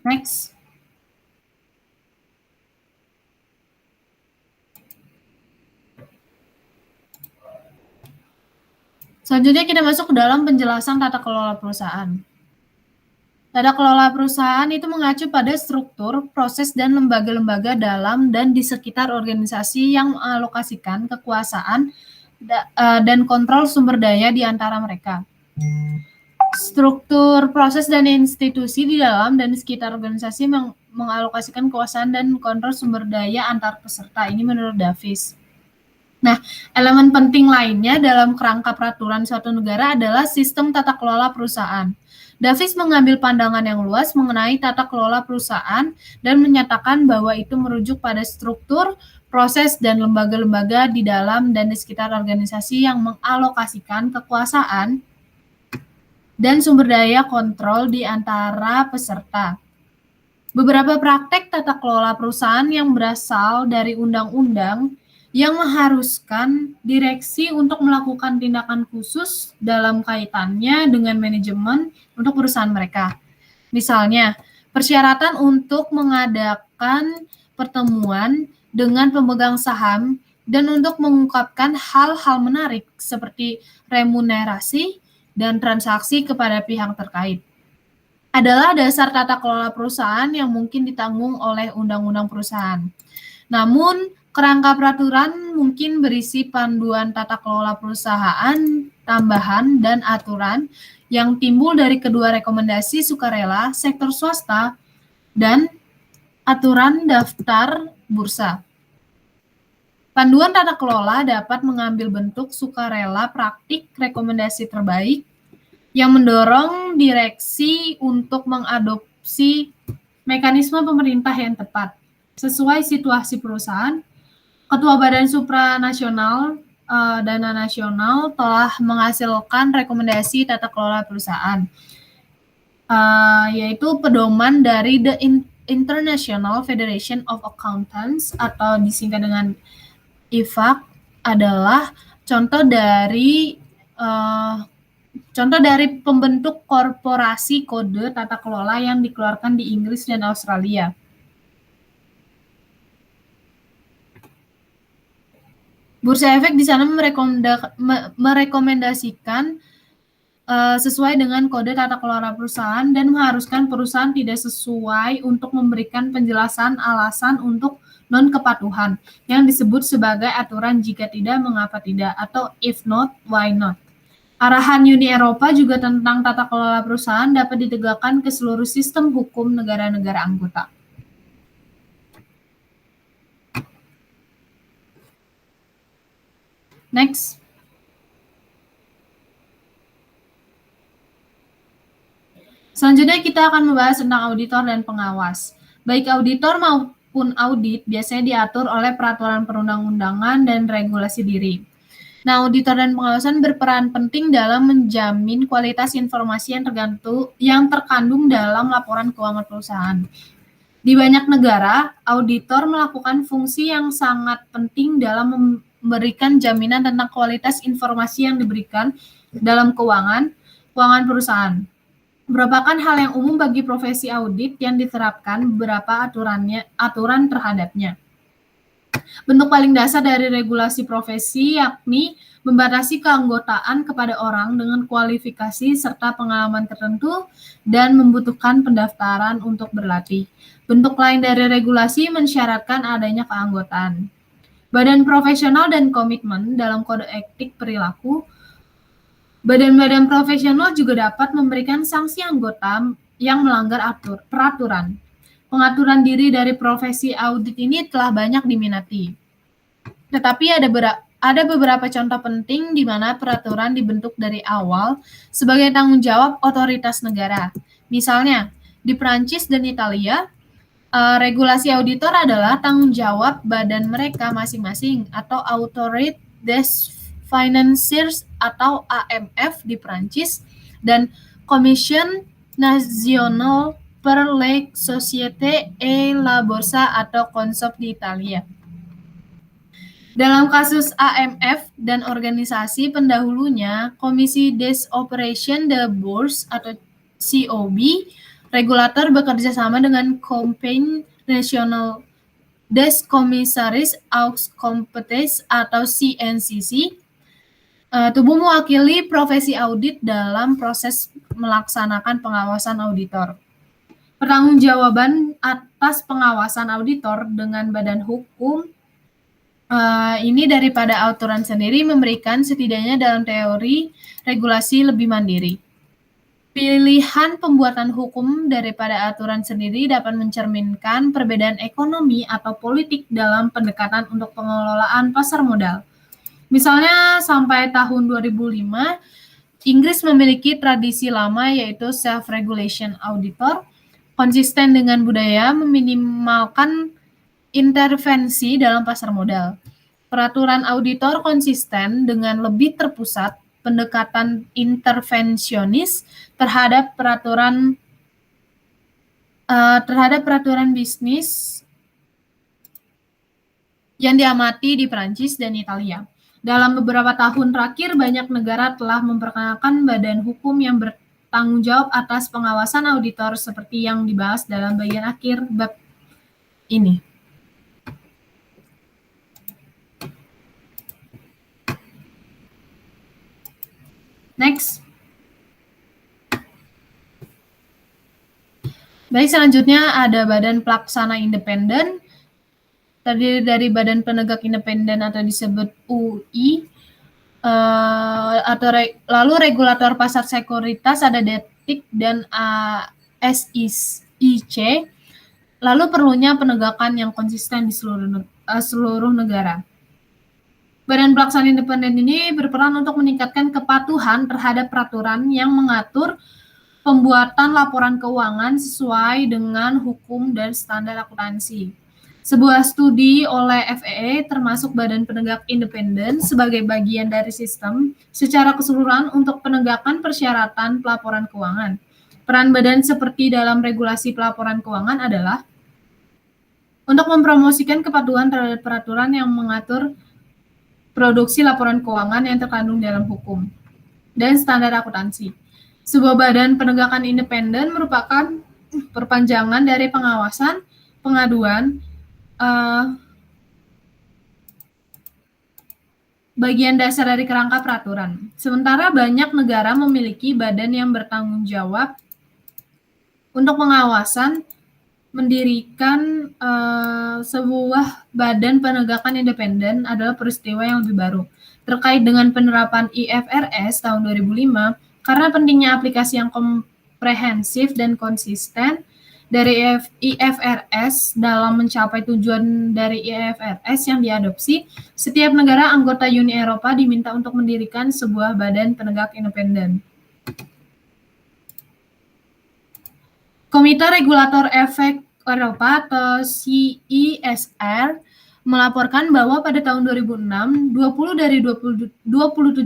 Next. Selanjutnya kita masuk ke dalam penjelasan tata kelola perusahaan. Tata kelola perusahaan itu mengacu pada struktur, proses, dan lembaga-lembaga dalam dan di sekitar organisasi yang mengalokasikan kekuasaan dan kontrol sumber daya di antara mereka. Struktur, proses, dan institusi di dalam dan di sekitar organisasi mengalokasikan kekuasaan dan kontrol sumber daya antar peserta. Ini menurut Davis. Nah, elemen penting lainnya dalam kerangka peraturan suatu negara adalah sistem tata kelola perusahaan. Davis mengambil pandangan yang luas mengenai tata kelola perusahaan dan menyatakan bahwa itu merujuk pada struktur, proses, dan lembaga-lembaga di dalam dan di sekitar organisasi yang mengalokasikan kekuasaan dan sumber daya kontrol di antara peserta. Beberapa praktek tata kelola perusahaan yang berasal dari undang-undang yang mengharuskan direksi untuk melakukan tindakan khusus dalam kaitannya dengan manajemen untuk perusahaan mereka. Misalnya, persyaratan untuk mengadakan pertemuan dengan pemegang saham dan untuk mengungkapkan hal-hal menarik seperti remunerasi dan transaksi kepada pihak terkait adalah dasar tata kelola perusahaan yang mungkin ditanggung oleh undang-undang perusahaan. Namun, kerangka peraturan mungkin berisi panduan tata kelola perusahaan, tambahan, dan aturan yang timbul dari kedua rekomendasi sukarela sektor swasta dan aturan daftar bursa. Panduan tata kelola dapat mengambil bentuk sukarela praktik rekomendasi terbaik yang mendorong direksi untuk mengadopsi mekanisme pemerintah yang tepat sesuai situasi perusahaan. Ketua Badan Supranasional Dana Nasional telah menghasilkan rekomendasi tata kelola perusahaan, yaitu pedoman dari The International Federation of Accountants atau disingkat dengan IFAC adalah contoh dari pembentuk korporasi kode tata kelola yang dikeluarkan di Inggris dan Australia. Bursa Efek di sana merekomendasikan sesuai dengan kode tata kelola perusahaan dan mengharuskan perusahaan tidak sesuai untuk memberikan penjelasan alasan untuk non-kepatuhan yang disebut sebagai aturan jika tidak mengapa tidak atau if not why not. Arahan Uni Eropa juga tentang tata kelola perusahaan dapat ditegakkan ke seluruh sistem hukum negara-negara anggota. Next. Selanjutnya kita akan membahas tentang auditor dan pengawas. Baik auditor maupun audit biasanya diatur oleh peraturan perundang-undangan dan regulasi diri. Nah, auditor dan pengawasan berperan penting dalam menjamin kualitas informasi yang terkandung dalam laporan keuangan perusahaan. Di banyak negara, auditor melakukan fungsi yang sangat penting dalam memberikan jaminan tentang kualitas informasi yang diberikan dalam keuangan perusahaan. Merupakan hal yang umum bagi profesi audit yang diterapkan beberapa aturan terhadapnya. Bentuk paling dasar dari regulasi profesi yakni membatasi keanggotaan kepada orang dengan kualifikasi serta pengalaman tertentu dan membutuhkan pendaftaran untuk berlatih. Bentuk lain dari regulasi mensyaratkan adanya keanggotaan. Badan profesional dan komitmen dalam kode etik perilaku. Badan-badan profesional juga dapat memberikan sanksi anggota yang melanggar peraturan. Pengaturan diri dari profesi audit ini telah banyak diminati. Tetapi ada beberapa contoh penting di mana peraturan dibentuk dari awal sebagai tanggung jawab otoritas negara. Misalnya, di Prancis dan Italia, regulasi auditor adalah tanggung jawab badan mereka masing-masing atau autorité des Financiers atau AMF di Prancis, dan Commission Nationale per la Société et la Borsa atau CONSOB di Italia. Dalam kasus AMF dan organisasi pendahulunya, Komisi des Operations de Bourse atau COB, regulator bekerja sama dengan Compagnie Nationale des Commissaires aux Compétences atau CNCC, tubuh mewakili profesi audit dalam proses melaksanakan pengawasan auditor. Pertanggungjawaban atas pengawasan auditor dengan badan hukum ini daripada aturan sendiri memberikan setidaknya dalam teori regulasi lebih mandiri. Pilihan pembuatan hukum daripada aturan sendiri dapat mencerminkan perbedaan ekonomi atau politik dalam pendekatan untuk pengelolaan pasar modal. Misalnya sampai tahun 2005, Inggris memiliki tradisi lama yaitu self-regulation auditor, konsisten dengan budaya meminimalkan intervensi dalam pasar modal. Peraturan auditor konsisten dengan lebih terpusat pendekatan intervensionis terhadap peraturan bisnis yang diamati di Prancis dan Italia. Dalam beberapa tahun terakhir, banyak negara telah memperkenalkan badan hukum yang bertanggung jawab atas pengawasan auditor seperti yang dibahas dalam bagian akhir bab ini. Next. Baik, selanjutnya ada Badan Pelaksana Independen, terdiri dari Badan Penegak Independen atau disebut UI, lalu regulator pasar sekuritas ada DETIC dan SIC, lalu perlunya penegakan yang konsisten di seluruh negara. Badan Pelaksana Independen ini berperan untuk meningkatkan kepatuhan terhadap peraturan yang mengatur pembuatan laporan keuangan sesuai dengan hukum dan standar akuntansi. Sebuah studi oleh FEE termasuk Badan Penegak Independen sebagai bagian dari sistem secara keseluruhan untuk penegakan persyaratan pelaporan keuangan. Peran badan seperti dalam regulasi pelaporan keuangan adalah untuk mempromosikan kepatuhan terhadap peraturan yang mengatur produksi laporan keuangan yang terkandung dalam hukum dan standar akuntansi. Sebuah badan penegakan independen merupakan perpanjangan dari pengawasan, pengaduan, bagian dasar dari kerangka peraturan. Sementara banyak negara memiliki badan yang bertanggung jawab untuk pengawasan. Mendirikan sebuah badan penegakan independen adalah peristiwa yang lebih baru. Terkait dengan penerapan IFRS tahun 2005, karena pentingnya aplikasi yang komprehensif dan konsisten dari IFRS dalam mencapai tujuan dari IFRS yang diadopsi, setiap negara anggota Uni Eropa diminta untuk mendirikan sebuah badan penegak independen. Komite Regulator Efek Eropa atau CESR melaporkan bahwa pada tahun 2006, 20 dari 27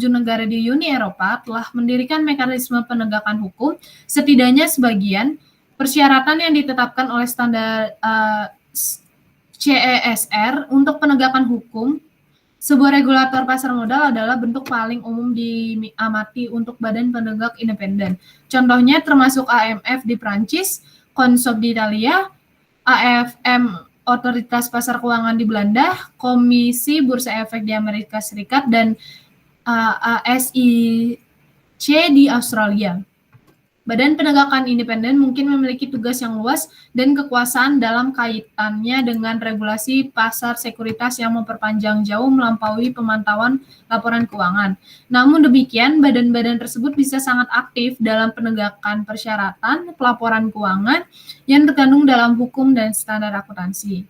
negara di Uni Eropa telah mendirikan mekanisme penegakan hukum, setidaknya sebagian persyaratan yang ditetapkan oleh standar CESR untuk penegakan hukum. Sebuah regulator pasar modal adalah bentuk paling umum diamati untuk badan penegak independen. Contohnya termasuk AMF di Prancis, CONSOB di Italia, AFM Otoritas Pasar Keuangan di Belanda, Komisi Bursa Efek di Amerika Serikat, dan ASIC di Australia. Badan penegakan independen mungkin memiliki tugas yang luas dan kekuasaan dalam kaitannya dengan regulasi pasar sekuritas yang memperpanjang jauh melampaui pemantauan laporan keuangan. Namun demikian, badan-badan tersebut bisa sangat aktif dalam penegakan persyaratan pelaporan keuangan yang terkandung dalam hukum dan standar akuntansi.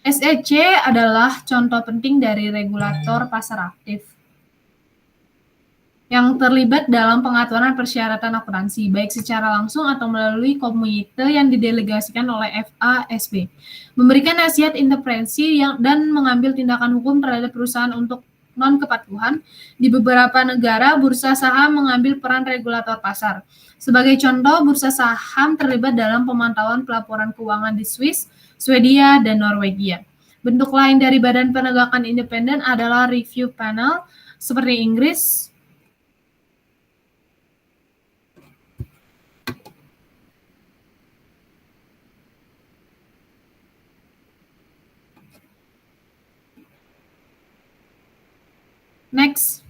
SEC adalah contoh penting dari regulator pasar aktif yang terlibat dalam pengaturan persyaratan akuntansi, baik secara langsung atau melalui komite yang didelegasikan oleh FASB, memberikan nasihat intervensi dan mengambil tindakan hukum terhadap perusahaan untuk non-kepatuhan, di beberapa negara bursa saham mengambil peran regulator pasar. Sebagai contoh, bursa saham terlibat dalam pemantauan pelaporan keuangan di Swiss, Swedia, dan Norwegia. Bentuk lain dari badan penegakan independen adalah review panel seperti Inggris. Next.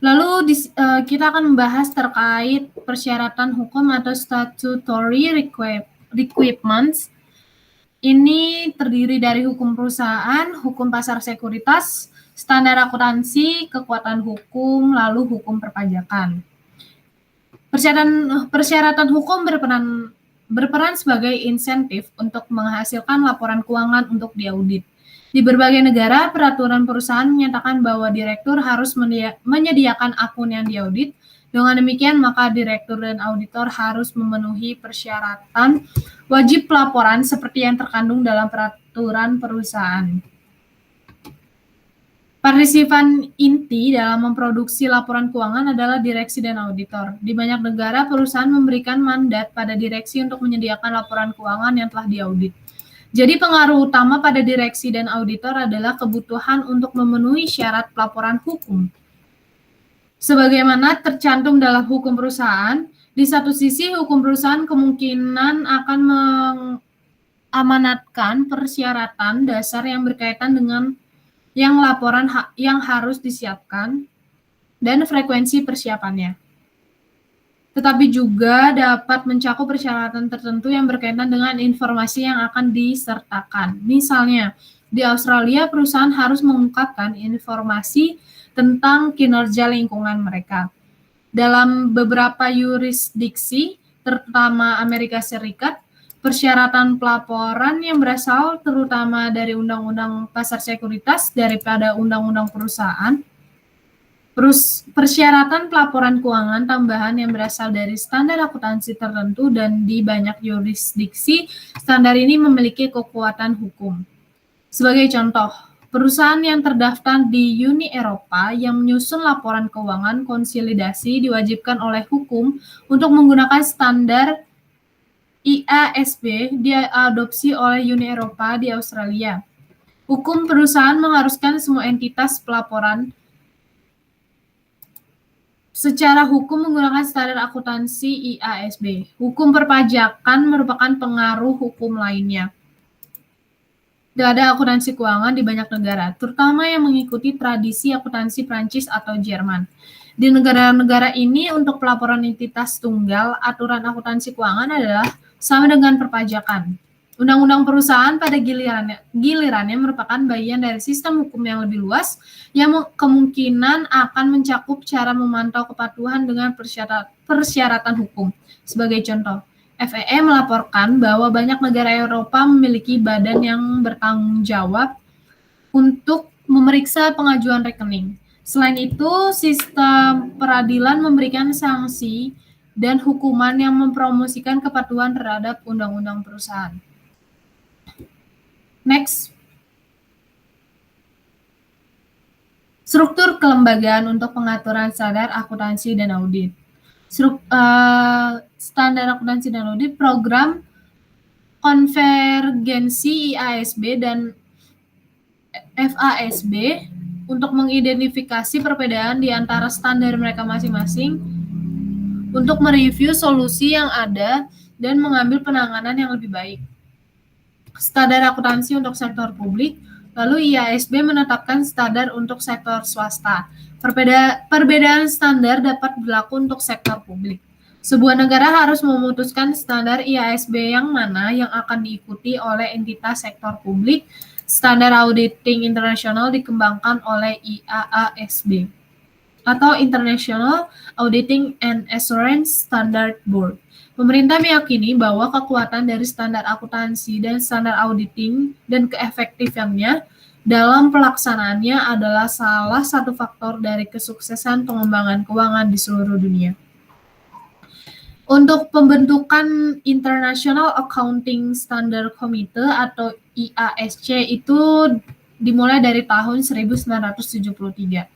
Lalu kita akan membahas terkait persyaratan hukum atau statutory requirements. Ini terdiri dari hukum perusahaan, hukum pasar sekuritas, standar akuntansi, kekuatan hukum, lalu hukum perpajakan. Persyaratan hukum berperan sebagai insentif untuk menghasilkan laporan keuangan untuk diaudit. Di berbagai negara, peraturan perusahaan menyatakan bahwa direktur harus menyediakan akun yang diaudit. Dengan demikian, maka direktur dan auditor harus memenuhi persyaratan wajib pelaporan seperti yang terkandung dalam peraturan perusahaan. Partisipan inti dalam memproduksi laporan keuangan adalah direksi dan auditor. Di banyak negara, perusahaan memberikan mandat pada direksi untuk menyediakan laporan keuangan yang telah diaudit. Jadi pengaruh utama pada direksi dan auditor adalah kebutuhan untuk memenuhi syarat pelaporan hukum. Sebagaimana tercantum dalam hukum perusahaan, di satu sisi hukum perusahaan kemungkinan akan mengamanatkan persyaratan dasar yang berkaitan dengan yang laporan yang harus disiapkan dan frekuensi persiapannya. Tetapi juga dapat mencakup persyaratan tertentu yang berkaitan dengan informasi yang akan disertakan. Misalnya, di Australia perusahaan harus mengungkapkan informasi tentang kinerja lingkungan mereka. Dalam beberapa yurisdiksi, terutama Amerika Serikat, persyaratan pelaporan yang berasal terutama dari Undang-Undang Pasar Sekuritas daripada Undang-Undang Perusahaan. Persyaratan pelaporan keuangan tambahan yang berasal dari standar akuntansi tertentu dan di banyak yurisdiksi, standar ini memiliki kekuatan hukum. Sebagai contoh, perusahaan yang terdaftar di Uni Eropa yang menyusun laporan keuangan konsolidasi diwajibkan oleh hukum untuk menggunakan standar IASB diadopsi oleh Uni Eropa di Australia. Hukum perusahaan mengharuskan semua entitas pelaporan secara hukum menggunakan standar akuntansi IASB. Hukum perpajakan merupakan pengaruh hukum lainnya. Ada akuntansi keuangan di banyak negara, terutama yang mengikuti tradisi akuntansi Prancis atau Jerman. Di negara-negara ini, untuk pelaporan entitas tunggal, aturan akuntansi keuangan adalah sama dengan perpajakan. Undang-undang perusahaan pada gilirannya merupakan bagian dari sistem hukum yang lebih luas yang kemungkinan akan mencakup cara memantau kepatuhan dengan persyaratan hukum. Sebagai contoh, FEE melaporkan bahwa banyak negara Eropa memiliki badan yang bertanggung jawab untuk memeriksa pengajuan rekening. Selain itu, sistem peradilan memberikan sanksi dan hukuman yang mempromosikan kepatuhan terhadap undang-undang perusahaan. Next. Struktur kelembagaan untuk pengaturan standar akuntansi dan audit. Standar akuntansi dan audit, program konvergensi IASB dan FASB untuk mengidentifikasi perbedaan di antara standar mereka masing-masing, untuk mereview solusi yang ada dan mengambil penanganan yang lebih baik. Standar akuntansi untuk sektor publik, lalu IASB menetapkan standar untuk sektor swasta. Perbedaan standar dapat berlaku untuk sektor publik. Sebuah negara harus memutuskan standar IASB yang mana yang akan diikuti oleh entitas sektor publik. Standar auditing internasional dikembangkan oleh IAASB atau International Auditing and Assurance Standard Board. Pemerintah meyakini bahwa kekuatan dari standar akuntansi dan standar auditing dan keefektifannya dalam pelaksanaannya adalah salah satu faktor dari kesuksesan pengembangan keuangan di seluruh dunia. Untuk pembentukan International Accounting Standard Committee atau IASC itu dimulai dari tahun 1973.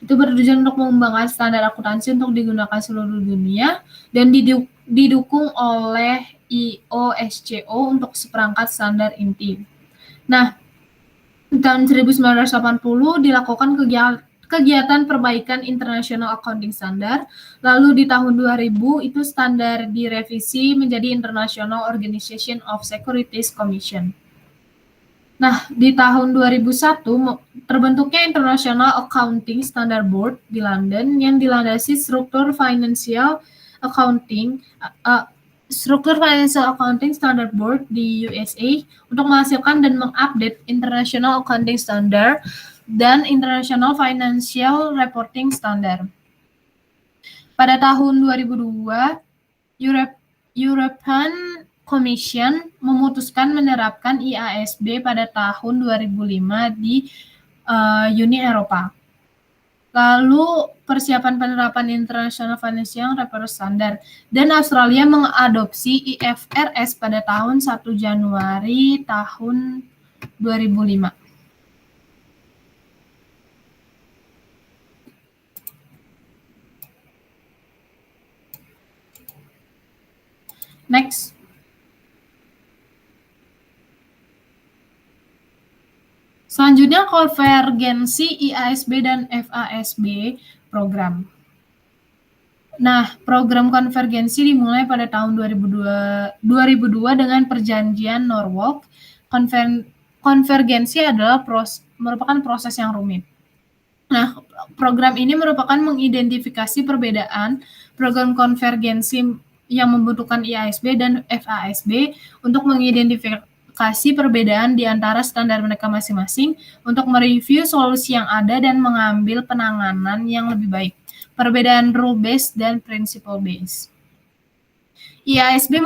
Itu bertujuan untuk mengembangkan standar akuntansi untuk digunakan seluruh dunia dan didukung oleh IOSCO untuk seperangkat standar inti. Nah, di tahun 1980 dilakukan kegiatan perbaikan International Accounting Standard, lalu di tahun 2000 itu standar direvisi menjadi International Organization of Securities Commission. Nah, di tahun 2001 terbentuknya International Accounting Standard Board di London yang dilandasi struktur Financial Accounting Standard Board di USA untuk menghasilkan dan mengupdate International Accounting Standard dan International Financial Reporting Standard. Pada tahun 2002, European Commission memutuskan menerapkan IASB pada tahun 2005 di Uni Eropa. Lalu persiapan penerapan International Financial Reporting Standard dan Australia mengadopsi IFRS pada tahun 1 Januari tahun 2005. Next. Selanjutnya konvergensi IASB dan FASB program. Nah, program konvergensi dimulai pada tahun 2002 dengan perjanjian Norwalk. Konvergensi adalah merupakan proses yang rumit. Nah, program ini merupakan mengidentifikasi perbedaan program konvergensi yang membutuhkan IASB dan FASB untuk mengidentifikasi perbedaan di antara standar mereka masing-masing untuk mereview solusi yang ada dan mengambil penanganan yang lebih baik. Perbedaan rule-based dan principle-based. IASB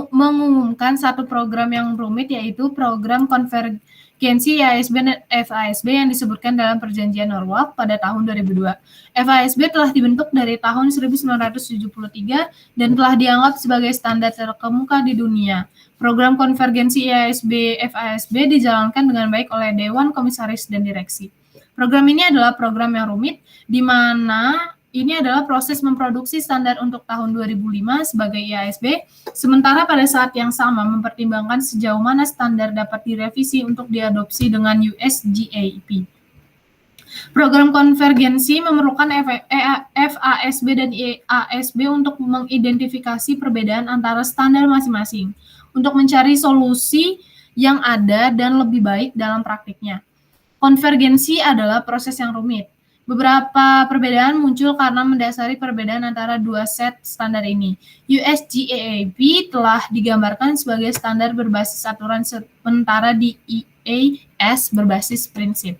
mengumumkan satu program yang rumit, yaitu program konvergensi IASB dan FASB yang disebutkan dalam perjanjian Norwalk pada tahun 2002. FASB telah dibentuk dari tahun 1973 dan telah dianggap sebagai standar terkemuka di dunia. Program konvergensi IASB FASB dijalankan dengan baik oleh Dewan Komisaris dan Direksi. Program ini adalah program yang rumit, di mana ini adalah proses memproduksi standar untuk tahun 2005 sebagai IASB, sementara pada saat yang sama mempertimbangkan sejauh mana standar dapat direvisi untuk diadopsi dengan US-GAAP. Program konvergensi memerlukan FASB dan IASB untuk mengidentifikasi perbedaan antara standar masing-masing, untuk mencari solusi yang ada dan lebih baik dalam praktiknya. Konvergensi adalah proses yang rumit. Beberapa perbedaan muncul karena mendasari perbedaan antara dua set standar ini. US-GAAP telah digambarkan sebagai standar berbasis aturan, sementara di IAS berbasis prinsip.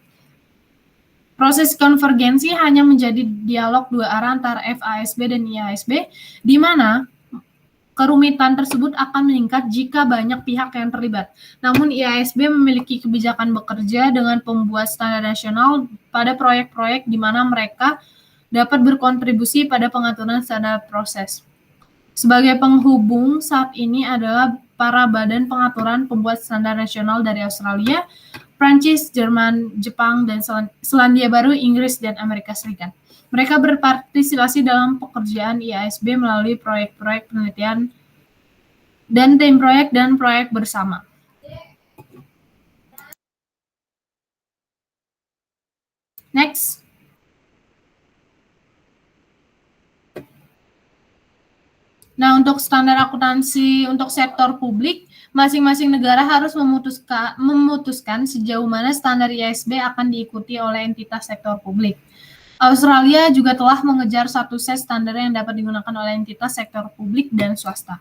Proses konvergensi hanya menjadi dialog dua arah antara FASB dan IASB, di mana kerumitan tersebut akan meningkat jika banyak pihak yang terlibat. Namun IASB memiliki kebijakan bekerja dengan pembuat standar nasional pada proyek-proyek di mana mereka dapat berkontribusi pada pengaturan standar proses. Sebagai penghubung saat ini adalah para badan pengaturan pembuat standar nasional dari Australia, Prancis, Jerman, Jepang, dan Selandia Baru, Inggris, dan Amerika Serikat. Mereka berpartisipasi dalam pekerjaan IASB melalui proyek-proyek penelitian dan tim proyek dan proyek bersama. Next. Nah, untuk standar akuntansi untuk sektor publik, masing-masing negara harus memutuskan sejauh mana standar IASB akan diikuti oleh entitas sektor publik. Australia juga telah mengejar satu set standar yang dapat digunakan oleh entitas sektor publik dan swasta.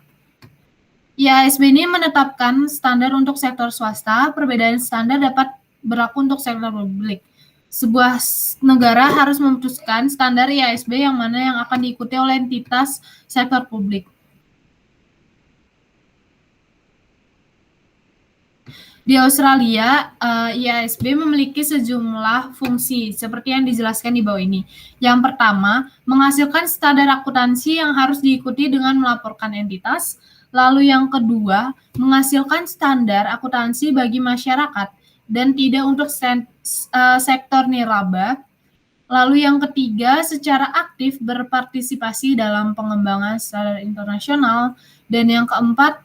IASB ini menetapkan standar untuk sektor swasta, perbedaan standar dapat berlaku untuk sektor publik. Sebuah negara harus memutuskan standar IASB yang mana yang akan diikuti oleh entitas sektor publik. Di Australia, IASB memiliki sejumlah fungsi seperti yang dijelaskan di bawah ini. Yang pertama, menghasilkan standar akuntansi yang harus diikuti dengan melaporkan entitas. Lalu yang kedua, menghasilkan standar akuntansi bagi masyarakat dan tidak untuk sektor nirlaba. Lalu yang ketiga, secara aktif berpartisipasi dalam pengembangan standar internasional. Dan yang keempat,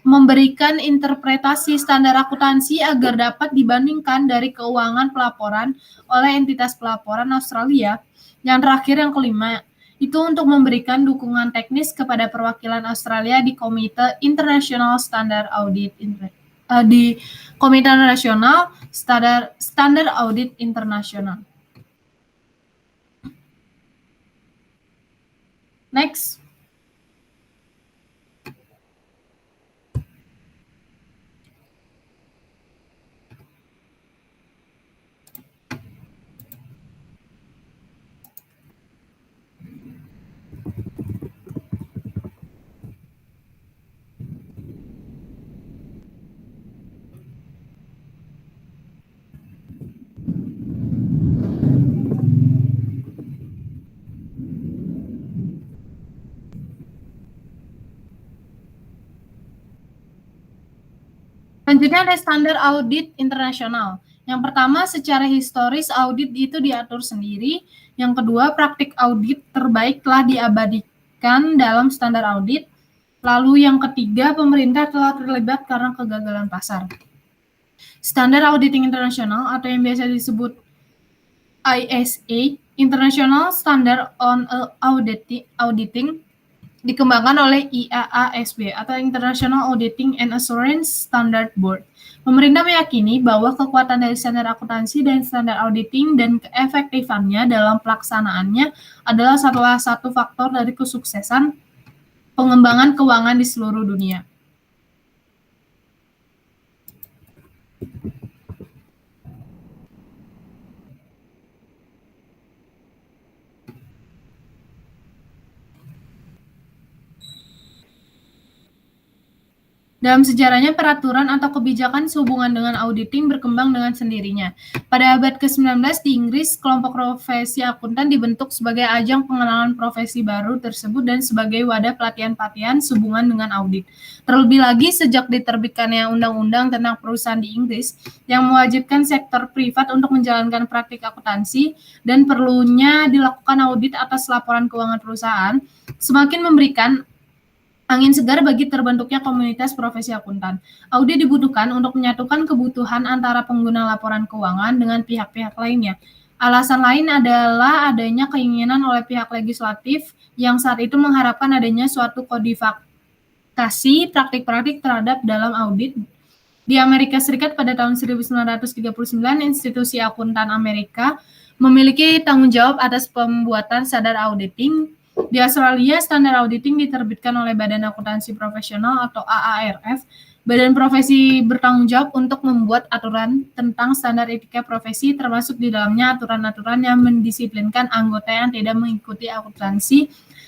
memberikan interpretasi standar akuntansi agar dapat dibandingkan dari keuangan pelaporan oleh entitas pelaporan Australia. Yang terakhir, yang kelima, itu untuk memberikan dukungan teknis kepada perwakilan Australia di Komite Internasional Standard Audit di Komite Nasional Standar Audit Internasional. Next. Selanjutnya ada standar audit internasional. Yang pertama, secara historis audit itu diatur sendiri. Yang kedua, praktik audit terbaik telah diabadikan dalam standar audit. Lalu yang ketiga, pemerintah telah terlibat karena kegagalan pasar. Standar auditing internasional atau yang biasa disebut ISA, International Standard on Auditing, dikembangkan oleh IAASB atau International Auditing and Assurance Standard Board. Pemerintah meyakini bahwa kekuatan dari standar akuntansi dan standar auditing dan keefektifannya dalam pelaksanaannya adalah salah satu faktor dari kesuksesan pengembangan keuangan di seluruh dunia. Dalam sejarahnya, peraturan atau kebijakan sehubungan dengan auditing berkembang dengan sendirinya. Pada abad ke-19 di Inggris, kelompok profesi akuntan dibentuk sebagai ajang pengenalan profesi baru tersebut dan sebagai wadah pelatihan-pelatihan sehubungan dengan audit. Terlebih lagi, sejak diterbitkannya undang-undang tentang perusahaan di Inggris yang mewajibkan sektor privat untuk menjalankan praktik akuntansi dan perlunya dilakukan audit atas laporan keuangan perusahaan, semakin memberikan angin segar bagi terbentuknya komunitas profesi akuntan. Audit dibutuhkan untuk menyatukan kebutuhan antara pengguna laporan keuangan dengan pihak-pihak lainnya. Alasan lain adalah adanya keinginan oleh pihak legislatif yang saat itu mengharapkan adanya suatu kodifikasi praktik-praktik terhadap dalam audit. Di Amerika Serikat pada tahun 1939, institusi akuntan Amerika memiliki tanggung jawab atas pembuatan standar auditing. Di Australia, standar auditing diterbitkan oleh Badan Akuntansi Profesional atau AARF. Badan profesi bertanggung jawab untuk membuat aturan tentang standar etika profesi, termasuk di dalamnya aturan-aturan yang mendisiplinkan anggota yang tidak mengikuti akuntansi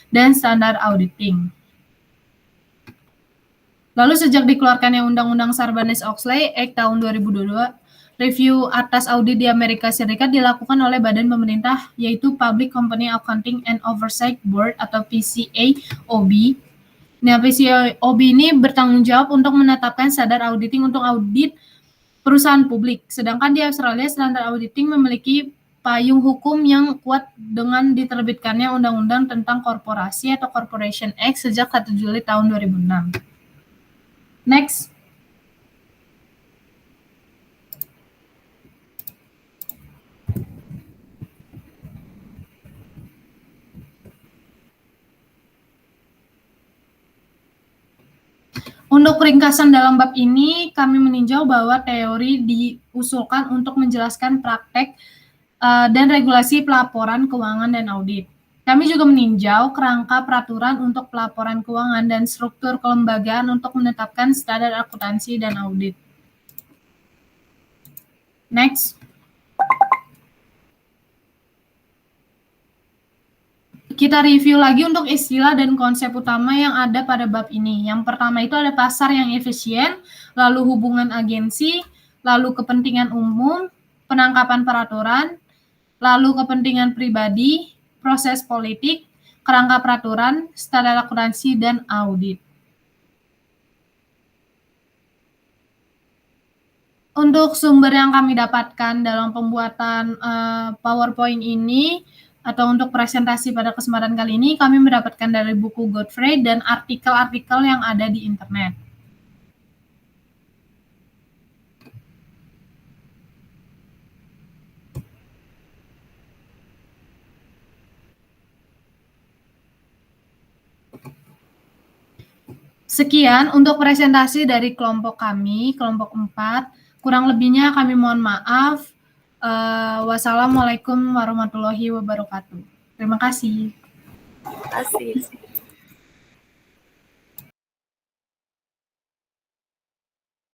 dan standar auditing. Lalu sejak dikeluarkannya Undang-Undang Sarbanes-Oxley Act tahun 2022, review atas audit di Amerika Serikat dilakukan oleh badan pemerintah, yaitu Public Company Accounting and Oversight Board atau PCAOB. Nah, PCAOB ini bertanggung jawab untuk menetapkan standar auditing untuk audit perusahaan publik. Sedangkan di Australia, standar auditing memiliki payung hukum yang kuat dengan diterbitkannya Undang-Undang tentang Korporasi atau Corporation Act sejak 1 Juli tahun 2006. Next. Untuk ringkasan dalam bab ini, kami meninjau bahwa teori diusulkan untuk menjelaskan praktek dan regulasi pelaporan keuangan dan audit. Kami juga meninjau kerangka peraturan untuk pelaporan keuangan dan struktur kelembagaan untuk menetapkan standar akuntansi dan audit. Next. kita review lagi untuk istilah dan konsep utama yang ada pada bab ini. Yang pertama itu ada pasar yang efisien, lalu hubungan agensi, lalu kepentingan umum, penangkapan peraturan, lalu kepentingan pribadi, proses politik, kerangka peraturan, standar akuntansi, dan audit. Untuk sumber yang kami dapatkan dalam pembuatan PowerPoint ini, atau untuk presentasi pada kesempatan kali ini, kami mendapatkan dari buku Godfrey dan artikel-artikel yang ada di internet. Sekian untuk presentasi dari kelompok kami, kelompok 4. Kurang lebihnya kami mohon maaf. Wassalamualaikum warahmatullahi wabarakatuh. Terima kasih. Terima kasih.